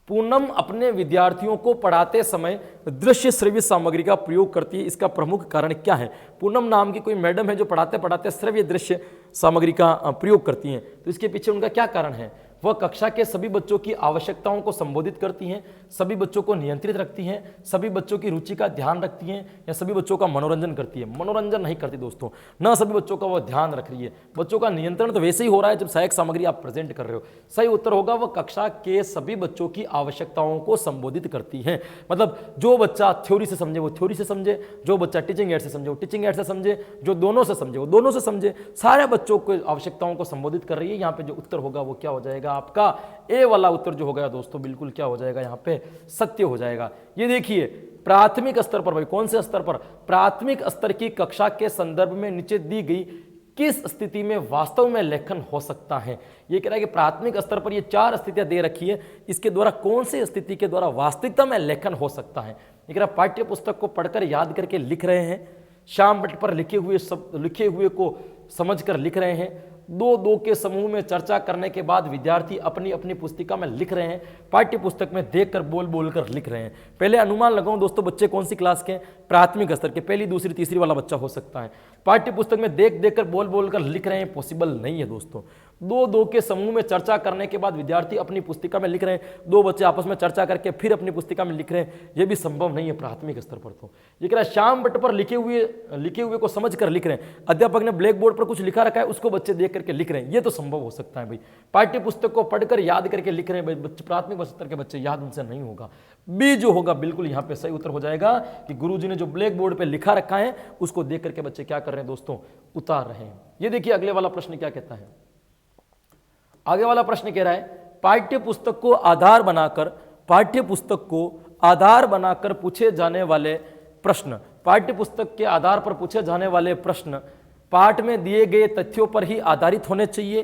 पूनम अपने विद्यार्थियों को पढ़ाते समय दृश्य श्रव्य सामग्री का प्रयोग करती है, इसका प्रमुख कारण क्या है? पूनम नाम की कोई मैडम है जो पढ़ाते पढ़ाते श्रव्य दृश्य सामग्री का प्रयोग करती हैं, तो इसके पीछे उनका क्या कारण है? वह कक्षा के सभी बच्चों की आवश्यकताओं को संबोधित करती हैं, सभी बच्चों को नियंत्रित रखती हैं, सभी बच्चों की रुचि का ध्यान रखती हैं, या सभी बच्चों का मनोरंजन करती है? मनोरंजन नहीं करती दोस्तों, ना सभी बच्चों का वह ध्यान रख रही है। बच्चों का नियंत्रण तो वैसे ही हो रहा है जब सहायक सामग्री आप प्रेजेंट कर रहे हो। सही उत्तर होगा वह कक्षा के सभी बच्चों की आवश्यकताओं को संबोधित करती है। मतलब जो बच्चा थ्योरी से समझे वो थ्योरी से समझे, जो बच्चा टीचिंग एड से समझे वो टीचिंग एड से समझे, जो दोनों से समझे वो दोनों से समझे, सारे बच्चों को आवश्यकताओं को संबोधित कर रही है। यहाँ पे जो उत्तर होगा वो क्या हो जाएगा? आपका ए वाला उत्तर जो हो गया दोस्तों बिल्कुल क्या हो जाएगा? यहाँ पे सत्य हो जाएगा। ये देखिए प्राथमिक स्तर पर, भाई कौन से स्तर पर? प्राथमिक स्तर की कक्षा के संदर्भ में नीचे दी गई किस स्थिति में वास्तव में लेखन हो सकता है? ये कह रहा है कि प्राथमिक स्तर पर ये 4 स्थितियां दे रखी है, इसके द्वारा कौन सी स्थिति के द्वारा वास्तविकता में लेखन हो सकता है? ये कह रहा पाठ्य पुस्तक को पढ़कर याद करके लिख रहे हैं, शाम पट पर लिखे हुए को समझकर लिख रहे हैं, 2-2 के समूह में चर्चा करने के बाद विद्यार्थी अपनी अपनी पुस्तिका में लिख रहे हैं, पाठ्य पुस्तक में देखकर बोल बोल कर लिख रहे हैं। पहले अनुमान लगाऊं दोस्तों, बच्चे कौन सी क्लास के? प्राथमिक स्तर के, पहली दूसरी तीसरी वाला बच्चा हो सकता है। पाठ्य पुस्तक में देख देख कर बोल बोल कर लिख रहे हैं, पॉसिबल नहीं है दोस्तों। 2-2 के समूह में चर्चा करने के बाद विद्यार्थी अपनी पुस्तिका में लिख रहे हैं, 2 बच्चे आपस में चर्चा करके फिर अपनी पुस्तिका में लिख रहे हैं, यह भी संभव नहीं है प्राथमिक स्तर पर। तो ये कह रहा है शाम बट पर लिखे हुए को समझ कर लिख रहे हैं, अध्यापक ने ब्लैक बोर्ड पर कुछ लिखा रखा है उसको बच्चे देख करके लिख रहे हैं, ये तो संभव हो सकता है भाई। पाठ्य पुस्तक को पढ़कर याद करके लिख रहे हैं, प्राथमिक स्तर के बच्चे याद उनसे नहीं होगा। बी जो होगा बिल्कुल यहाँ पे सही उत्तर हो जाएगा कि गुरुजी ने जो ब्लैक बोर्ड पे लिखा रखा है उसको देख करके बच्चे क्या कर रहे हैं दोस्तों? उतार रहे हैं। ये देखिए अगले वाला प्रश्न क्या कहता है। आगे वाला प्रश्न कह रहा है पाठ्य पुस्तक को आधार बनाकर पूछे जाने वाले प्रश्न, पाठ्य पुस्तक के आधार पर पूछे जाने वाले प्रश्न पाठ में दिए गए तथ्यों पर ही आधारित होने चाहिए,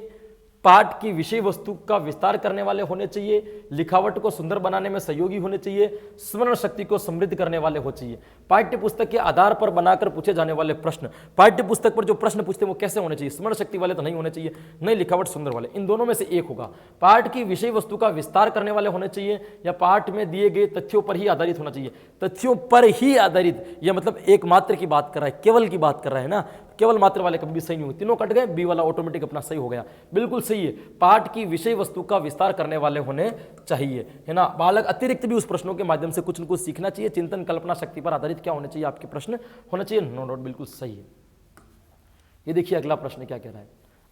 पाठ की विषय वस्तु का विस्तार करने वाले होने चाहिए, लिखावट को सुंदर बनाने में सहयोगी होने चाहिए, स्मरण शक्ति को समृद्ध करने वाले हो चाहिए। पाठ्य पुस्तक के आधार पर बनाकर पूछे जाने वाले प्रश्न, पाठ्य पुस्तक पर जो प्रश्न पूछते हैं वो कैसे होने चाहिए? स्मरण शक्ति वाले तो नहीं होने चाहिए, नहीं लिखावट सुंदर वाले, इन दोनों में से एक होगा। पाठ की विषय वस्तु का विस्तार करने वाले होने चाहिए या पाठ में दिए गए तथ्यों पर ही आधारित होना चाहिए? तथ्यों पर ही आधारित, यह मतलब एकमात्र की बात कर रहा है, केवल की बात कर रहा है ना, केवल मात्र वाले कभी भी सही नहीं होंगे, तीनों कट गए, बी वाला ऑटोमेटिक अपना सही हो गया, बिल्कुल सही है। पाठ की विषय वस्तु का विस्तार करने वाले होने चाहिए, है ना। बालक अतिरिक्त भी उस प्रश्नों के माध्यम से कुछ न कुछ सीखना चाहिए, चिंतन कल्पना शक्ति पर आधारित क्या होने चाहिए? आपके प्रश्न होना चाहिए, नो डाउट बिल्कुल सही है। ये देखिए अगला प्रश्न क्या कह रहा है।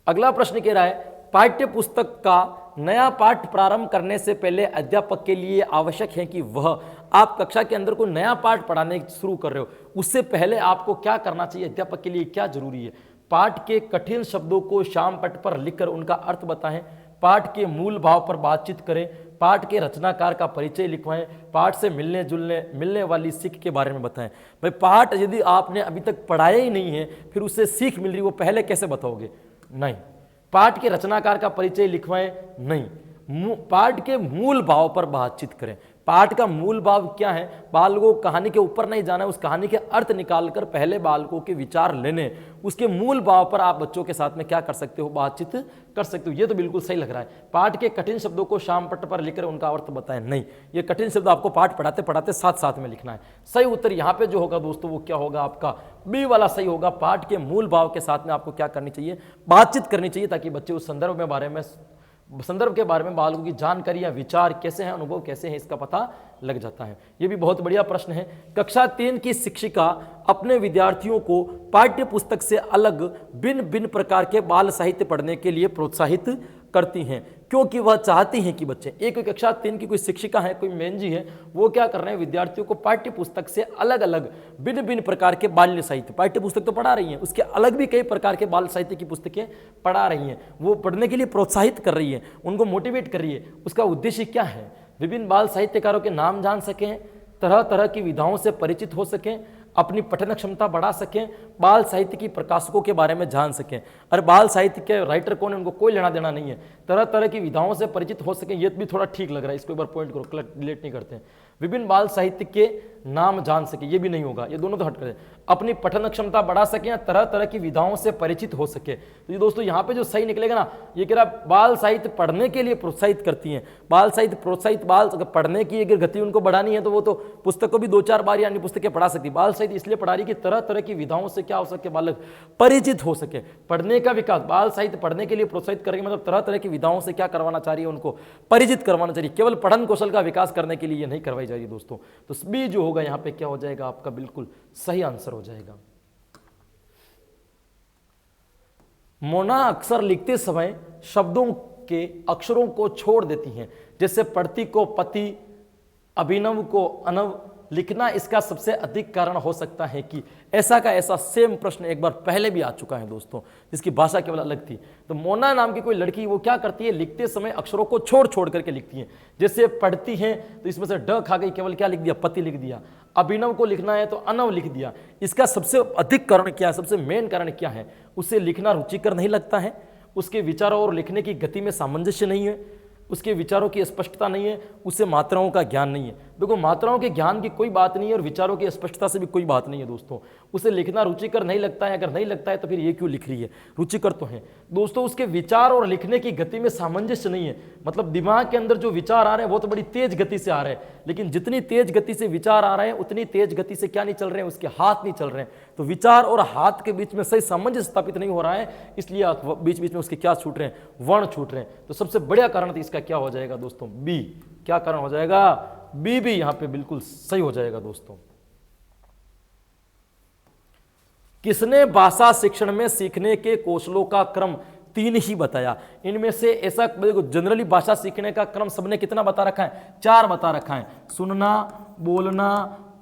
अगला प्रश्न कह रहा है पाठ्य पुस्तक का नया पाठ प्रारंभ करने से पहले अध्यापक के लिए आवश्यक है कि वह, आप कक्षा के अंदर कोई नया पाठ पढ़ाने शुरू कर रहे हो, उससे पहले आपको क्या करना चाहिए? अध्यापक के लिए क्या जरूरी है? पाठ के कठिन शब्दों को शाम पट पर लिखकर उनका अर्थ बताएं, पाठ के मूल भाव पर बातचीत करें, पाठ के रचनाकार का परिचय लिखवाएं, पाठ से मिलने वाली सीख के बारे में बताएं। भाई पाठ यदि आपने अभी तक पढ़ाया ही नहीं है फिर उससे सीख मिल रही वो पहले कैसे बताओगे? नहीं। पाठ के रचनाकार का परिचय लिखवाएं? नहीं। पाठ के मूल भाव पर बातचीत करें, पाठ का मूल भाव क्या है, बालकों को कहानी के ऊपर नहीं जाना है, उस कहानी के अर्थ निकालकर पहले बालकों के विचार लेने, उसके मूल भाव पर आप बच्चों के साथ में क्या कर सकते हो, बातचीत कर सकते हो। ये तो बिल्कुल सही लग रहा है। पाठ के कठिन शब्दों को शाम पट्ट पर लिखकर उनका अर्थ बताएं, नहीं, ये कठिन शब्द आपको पाठ पढ़ाते पढ़ाते साथ साथ में लिखना है। सही उत्तर यहाँ पे जो होगा दोस्तों वो क्या होगा, आपका बी वाला सही होगा। पाठ के मूल भाव के साथ में आपको क्या करनी चाहिए, बातचीत करनी चाहिए, ताकि बच्चे उस संदर्भ के बारे में बालकों की जानकारी या विचार कैसे हैं, अनुभव कैसे हैं, इसका पता लग जाता है। ये भी बहुत बढ़िया प्रश्न है। कक्षा 3 की शिक्षिका अपने विद्यार्थियों को पाठ्य पुस्तक से अलग भिन्न भिन्न प्रकार के बाल साहित्य पढ़ने के लिए प्रोत्साहित करती हैं, क्योंकि वह चाहती हैं कि बच्चे, एक कक्षा 3 की कोई शिक्षिका है, कोई मैम जी है, वो क्या कर रहे हैं, विद्यार्थियों को पाठ्य पुस्तक से अलग अलग भिन्न भिन्न प्रकार के बाल साहित्य, पाठ्य पुस्तक तो पढ़ा रही हैं, उसके अलग भी कई प्रकार के बाल साहित्य की पुस्तकें पढ़ा रही हैं, वो पढ़ने के लिए प्रोत्साहित कर रही है, उनको मोटिवेट कर रही है। उसका उद्देश्य क्या है, विभिन्न बाल साहित्यकारों के नाम जान सकें, तरह तरह की विधाओं से परिचित हो सकें, अपनी पठन क्षमता बढ़ा सकें, बाल साहित्य की प्रकाशकों के बारे में जान सकें। अरे बाल साहित्य के राइटर कौन है, उनको कोई लेना देना नहीं है, तरह तरह की विधाओं से परिचित हो सकें, ये भी थोड़ा ठीक लग रहा है, इसको एक बार पॉइंट करो, रिलेट नहीं करते हैं। विभिन्न बाल साहित्य के नाम जान सके, ये भी नहीं होगा, ये दोनों तो हट कर। अपनी पठन क्षमता बढ़ा सके या तरह तरह की विधाओं से परिचित हो सके। तो ये दोस्तों यहाँ पे जो सही निकलेगा ना, ये कह रहा बाल साहित्य पढ़ने के लिए प्रोत्साहित करती हैं। बाल साहित्य प्रोत्साहित, बाल पढ़ने की अगर गति उनको बढ़ानी है तो वो तो पुस्तक को भी 2-4 बार यानी पुस्तकें पढ़ा सकती। बाल साहित्य इसलिए पढ़ा रही कि तरह तरह की विधाओं से क्या हो सके, बालक परिचित हो सके, पढ़ने का विकास। बाल साहित्य पढ़ने के लिए प्रोत्साहित करेंगे, मतलब तरह तरह की विधाओं से क्या करवाना चाह रही है, उनको परिचित करवाना चाहिए, केवल पठन कौशल का विकास करने के लिए नहीं करवाई जा रही दोस्तों। तो बी जो होगा यहाँ पे क्या हो जाएगा, आपका बिल्कुल सही आंसर हो जाएगा। मोना अक्सर लिखते समय शब्दों के अक्षरों को छोड़ देती हैं, जैसे पढ़ती को पति, अभिनव को अनव। लिखना इसका सबसे अधिक कारण हो सकता है कि, ऐसा का ऐसा सेम प्रश्न एक बार पहले भी आ चुका है दोस्तों, जिसकी भाषा केवल अलग थी। तो मोना नाम की कोई लड़की, वो क्या करती है, लिखते समय अक्षरों को छोड़ छोड़ करके लिखती है। जैसे पढ़ती हैं तो इसमें से ड खा गई, केवल क्या लिख दिया, पति लिख दिया। अभिनव को लिखना है तो अनव लिख दिया। इसका सबसे अधिक कारण क्या है, सबसे मेन कारण क्या है, उसे लिखना रुचिकर नहीं लगता है, उसके विचारों और लिखने की गति में सामंजस्य नहीं है, उसके विचारों की स्पष्टता नहीं है, उसे मात्राओं का ज्ञान नहीं है। देखो मात्राओं के ज्ञान की कोई बात नहीं है और विचारों की स्पष्टता से भी कोई बात नहीं है दोस्तों। उसे लिखना रुचिकर नहीं लगता है, अगर नहीं लगता है तो फिर ये क्यों लिख रही है, रुचिकर तो है दोस्तों। उसके विचार और लिखने की गति में सामंजस्य नहीं है, मतलब दिमाग के अंदर जो विचार आ रहे हैं वो तो बड़ी तेज गति से आ रहे हैं, लेकिन जितनी तेज गति से विचार आ रहे हैं उतनी तेज गति से क्या नहीं चल रहे हैं, उसके हाथ नहीं चल रहे हैं। तो विचार और हाथ के बीच में सही सामंजस्य स्थापित नहीं हो रहा है, इसलिए बीच बीच में उसके क्या छूट रहे हैं, वर्ण छूट रहे हैं। तो सबसे बड़ा कारण तो इसका क्या हो जाएगा दोस्तों, बी। क्या कारण हो जाएगा, बी भी यहां पे बिल्कुल सही हो जाएगा दोस्तों। किसने भाषा शिक्षण में सीखने के कौशलों का क्रम 3 ही बताया? इनमें से ऐसा जनरली भाषा सीखने का क्रम सबने कितना बता रखा है, 4 बता रखा है। सुनना, बोलना,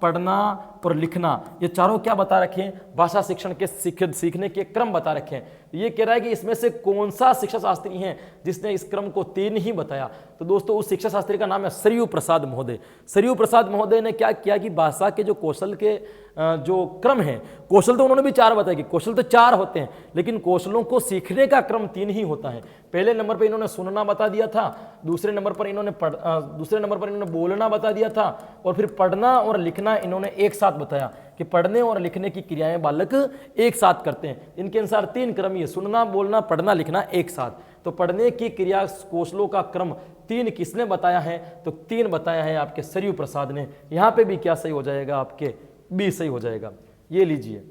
पढ़ना और लिखना, ये चारों क्या बता रखे हैं, भाषा शिक्षण के सीखने के क्रम बता रखे हैं। ये कह रहा है कि इसमें से कौन सा शिक्षा शास्त्री है जिसने इस क्रम को 3 ही बताया? तो दोस्तों उस शिक्षा शास्त्री का नाम है सरयू प्रसाद महोदय। सरयू प्रसाद महोदय ने क्या किया कि भाषा के जो कौशल के जो क्रम है, कौशल तो उन्होंने भी 4 बताया कि कौशल तो 4 होते हैं, लेकिन कौशलों को सीखने का क्रम 3 ही होता है। पहले नंबर पर इन्होंने सुनना बता दिया था, दूसरे नंबर पर इन्होंने बोलना बता दिया था, और फिर पढ़ना और लिखना इन्होंने एक साथ बताया कि पढ़ने और लिखने की क्रियाएं बालक एक साथ करते हैं। इनके अनुसार 3 क्रम ये, सुनना, बोलना, पढ़ना, लिखना एक साथ। तो पढ़ने की क्रिया कौशलों का क्रम 3 किसने बताया है? तो 3 बताया है आपके सरयू प्रसाद ने। यहां पे भी क्या सही हो जाएगा, आपके बी सही हो जाएगा। ये लीजिए,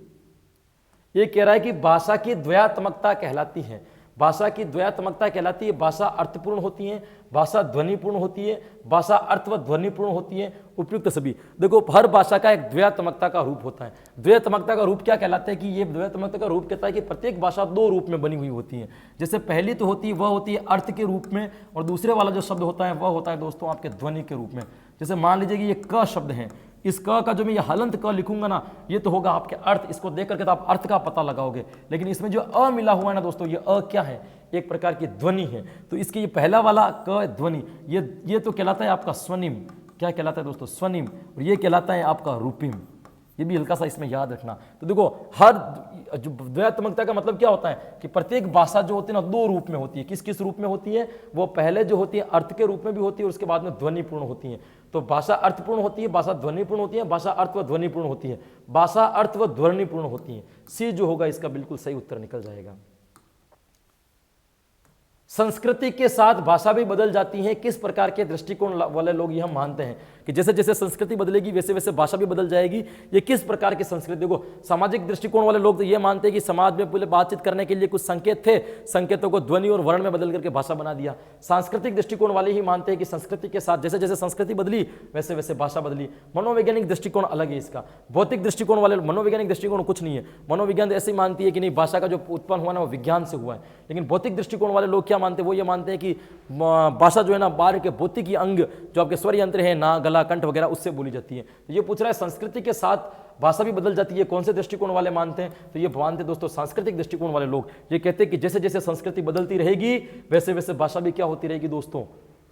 ये कह रहा है कि भाषा की द्वयात्मकता कहलाती है। भाषा की द्वयात्मकता कहलाती है, भाषा अर्थपूर्ण होती है, भाषा ध्वनिपूर्ण होती है, भाषा अर्थ व ध्वनिपूर्ण होती है, उपयुक्त सभी। देखो हर भाषा का एक द्वयात्मकता का रूप होता है। द्वयात्मकता का रूप क्या कहलाता है कि ये द्वयात्मकता का रूप कहता है कि प्रत्येक भाषा 2 रूप में बनी हुई होती है। जैसे पहली तो होती है, वह होती है अर्थ के रूप में, और दूसरे वाला जो शब्द होता है वह होता है दोस्तों आपके ध्वनि के रूप में। जैसे मान लीजिए कि ये क शब्द है, इस क का जो मैं ये हलंत क लिखूंगा ना, ये तो होगा आपके अर्थ। इसको देख करके तो आप अर्थ का पता लगाओगे, लेकिन इसमें जो अ मिला हुआ है ना दोस्तों, ये अ क्या है, एक प्रकार की ध्वनि है। तो इसके ये पहला वाला क ध्वनि, ये तो कहलाता है आपका स्वनिम। क्या कहलाता है दोस्तों, स्वनिम। और ये कहलाता है आपका रूपिम। ये भी हल्का सा इसमें याद रखना। तो देखो, हर जो द्वयात्मकता का मतलब क्या होता है कि प्रत्येक भाषा जो होती है ना दो रूप में होती है। किस किस रूप में होती है? वो पहले जो होती है अर्थ के रूप में भी होती है और उसके बाद में ध्वनिपूर्ण होती है। तो भाषा अर्थपूर्ण होती है, भाषा ध्वनिपूर्ण होती है, भाषा अर्थ व ध्वनिपूर्ण होती है, भाषा अर्थ व ध्वनिपूर्ण होती है। सी जो होगा इसका बिल्कुल सही उत्तर निकल जाएगा। संस्कृति के साथ भाषा भी बदल जाती है। किस प्रकार के दृष्टिकोण वाले लोग यह मानते हैं कि जैसे जैसे संस्कृति बदलेगी वैसे वैसे भाषा भी बदल जाएगी? ये किस प्रकार की संस्कृति को? सामाजिक दृष्टिकोण वाले लोग तो ये मानते हैं कि समाज में पूरे बातचीत करने के लिए कुछ संकेत थे, संकेतों को ध्वनि और वर्ण में बदल करके भाषा बना दिया। सांस्कृतिक दृष्टिकोण वाले ही मानते हैं कि संस्कृति के साथ जैसे जैसे संस्कृति बदली वैसे वैसे भाषा बदली। मनोवैज्ञानिक दृष्टिकोण अलग है इसका। भौतिक दृष्टिकोण वाले, मनोवैज्ञानिक दृष्टिकोण कुछ नहीं है। मनोविज्ञान ऐसे मानती है कि नहीं, भाषा का जो उत्पन्न हुआ ना वो विज्ञान से हुआ है। लेकिन भौतिक दृष्टिकोण वाले लोग क्या मानते हैं? वो ये मानते हैं कि भाषा जो है ना बाहर के भौतिक अंग जो आपके स्वर यंत्र है, नाक, गला, कंठ वगैरह, उससे बोली जाती है। तो ये पूछ रहा है संस्कृति के साथ भाषा भी बदल जाती है, कौन से दृष्टिकोण वाले मानते हैं? तो ये मानते हैं दोस्तों सांस्कृतिक दृष्टिकोण वाले लोग। ये कहते हैं कि जैसे जैसे संस्कृति बदलती रहेगी वैसे वैसे भाषा भी क्या होती रहेगी दोस्तों?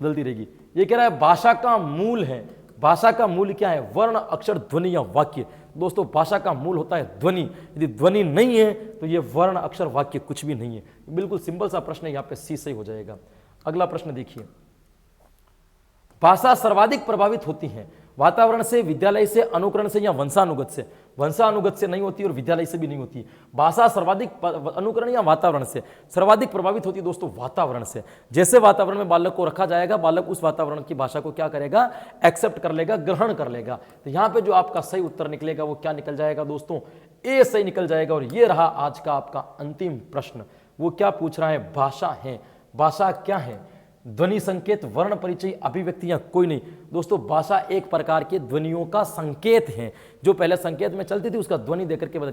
बदलती रहेगी। ये कह रहा है भाषा का मूल है। भाषा का मूल क्या है? वर्ण, अक्षर, ध्वनि या वाक्य। दोस्तों भाषा का मूल होता है ध्वनि। यदि ध्वनि नहीं है तो ये वर्ण, अक्षर, वाक्य कुछ भी नहीं है। बिल्कुल सिंपल सा प्रश्न है, यहाँ पे सी सही हो जाएगा। अगला प्रश्न देखिए, भाषा सर्वाधिक प्रभावित होती है वातावरण से, विद्यालय से, अनुकरण से या वंशानुगत से? वंशानुगत से नहीं होती और विद्यालय से भी नहीं होती। भाषा सर्वाधिक अनुकरण या वातावरण से? सर्वाधिक प्रभावित होती है दोस्तों वातावरण से। जैसे वातावरण में बालक को रखा जाएगा, बालक उस वातावरण की भाषा को क्या करेगा? एक्सेप्ट कर लेगा, ग्रहण कर लेगा। तो यहाँ पे जो आपका सही उत्तर निकलेगा वो क्या निकल जाएगा दोस्तों? ए सही निकल जाएगा। और ये रहा आज का आपका अंतिम प्रश्न। वो क्या पूछ रहा है? भाषा है। भाषा क्या है? ध्वनि, संकेत, वर्ण, परिचय, अभिव्यक्तियां? कोई नहीं दोस्तों, भाषा एक प्रकार के ध्वनियों का संकेत है। जो पहले संकेत में चलती थी उसका ध्वनि देकर के बदल।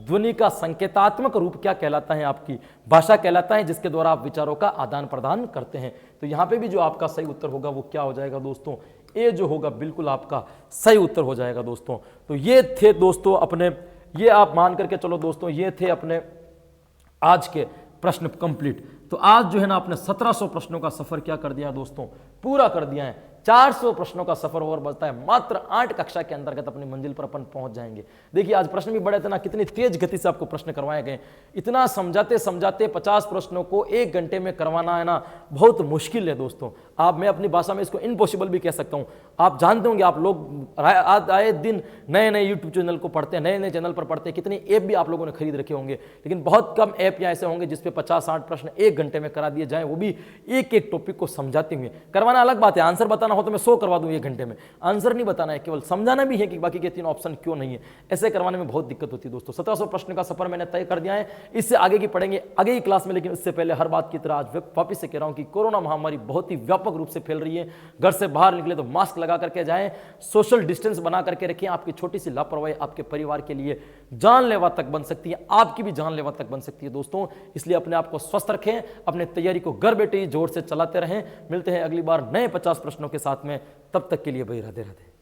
ध्वनि का संकेतात्मक रूप क्या कहलाता है? आपकी भाषा कहलाता है, जिसके द्वारा आप विचारों का आदान प्रदान करते हैं। तो यहां पे भी जो आपका सही उत्तर होगा वो क्या हो जाएगा दोस्तों? ए जो होगा बिल्कुल आपका सही उत्तर हो जाएगा दोस्तों। तो ये थे दोस्तों अपने, ये आप मान करके चलो दोस्तों, ये थे अपने आज के प्रश्न कंप्लीट। तो आज जो है ना आपने 1700 प्रश्नों का सफर क्या कर दिया दोस्तों? पूरा कर दिया है। 400 प्रश्नों का सफर और बचता है। मात्र 8 कक्षा के अंतर्गत अपनी मंजिल पर अपन पहुंच जाएंगे। देखिए आज प्रश्न भी बड़े थे ना, कितनी तेज गति से आपको प्रश्न करवाए गए। इतना समझाते समझाते 50 प्रश्नों को 1 घंटे में करवाना है ना बहुत मुश्किल है दोस्तों। मैं अपनी भाषा में इसको इम्पॉसिबल भी कह सकता हूं। आप जानते होंगे, आप लोग आए दिन नए नए यूट्यूब चैनल को पढ़ते हैं, नए नए चैनल पर पढ़ते हैं, कितनी ऐप भी आप लोगों ने खरीद रखे होंगे, लेकिन बहुत कम ऐप या ऐसे होंगे जिसपे 50-60 प्रश्न 1 घंटे में करा दिए जाए, वो भी एक एक टॉपिक को समझाते हुए। करवाना अलग बात है, आंसर बताना हो तो मैं 100 करवा दूं 1 घंटे में। आंसर नहीं बताना है, केवल समझाना भी है कि बाकी के 3 ऑप्शन क्यों नहीं है। ऐसे करवाने में बहुत दिक्कत होती है दोस्तों। 1700 प्रश्न का सफर मैंने तय कर दिया है। इससे आगे की पढ़ेंगे आगे की क्लास में, लेकिन उससे पहले हर बात की तरह आज वापिस से कह रहा हूं कि कोरोना महामारी बहुत ही व्यापक रूप से फैल रही है। घर से बाहर निकले तो मास्क लगा करके जाएं, सोशल डिस्टेंस बना करके रखें। आपकी छोटी सी लापरवाही आपके परिवार के लिए जानलेवा तक बन सकती है, आपकी भी जानलेवा तक बन सकती है दोस्तों। इसलिए अपने आप को स्वस्थ रखें, अपने तैयारी को घर बैठे जोर से चलाते रहें। मिलते हैं अगली बार नए 50 प्रश्नों के साथ में, तब तक के लिए भाई राधे राधे।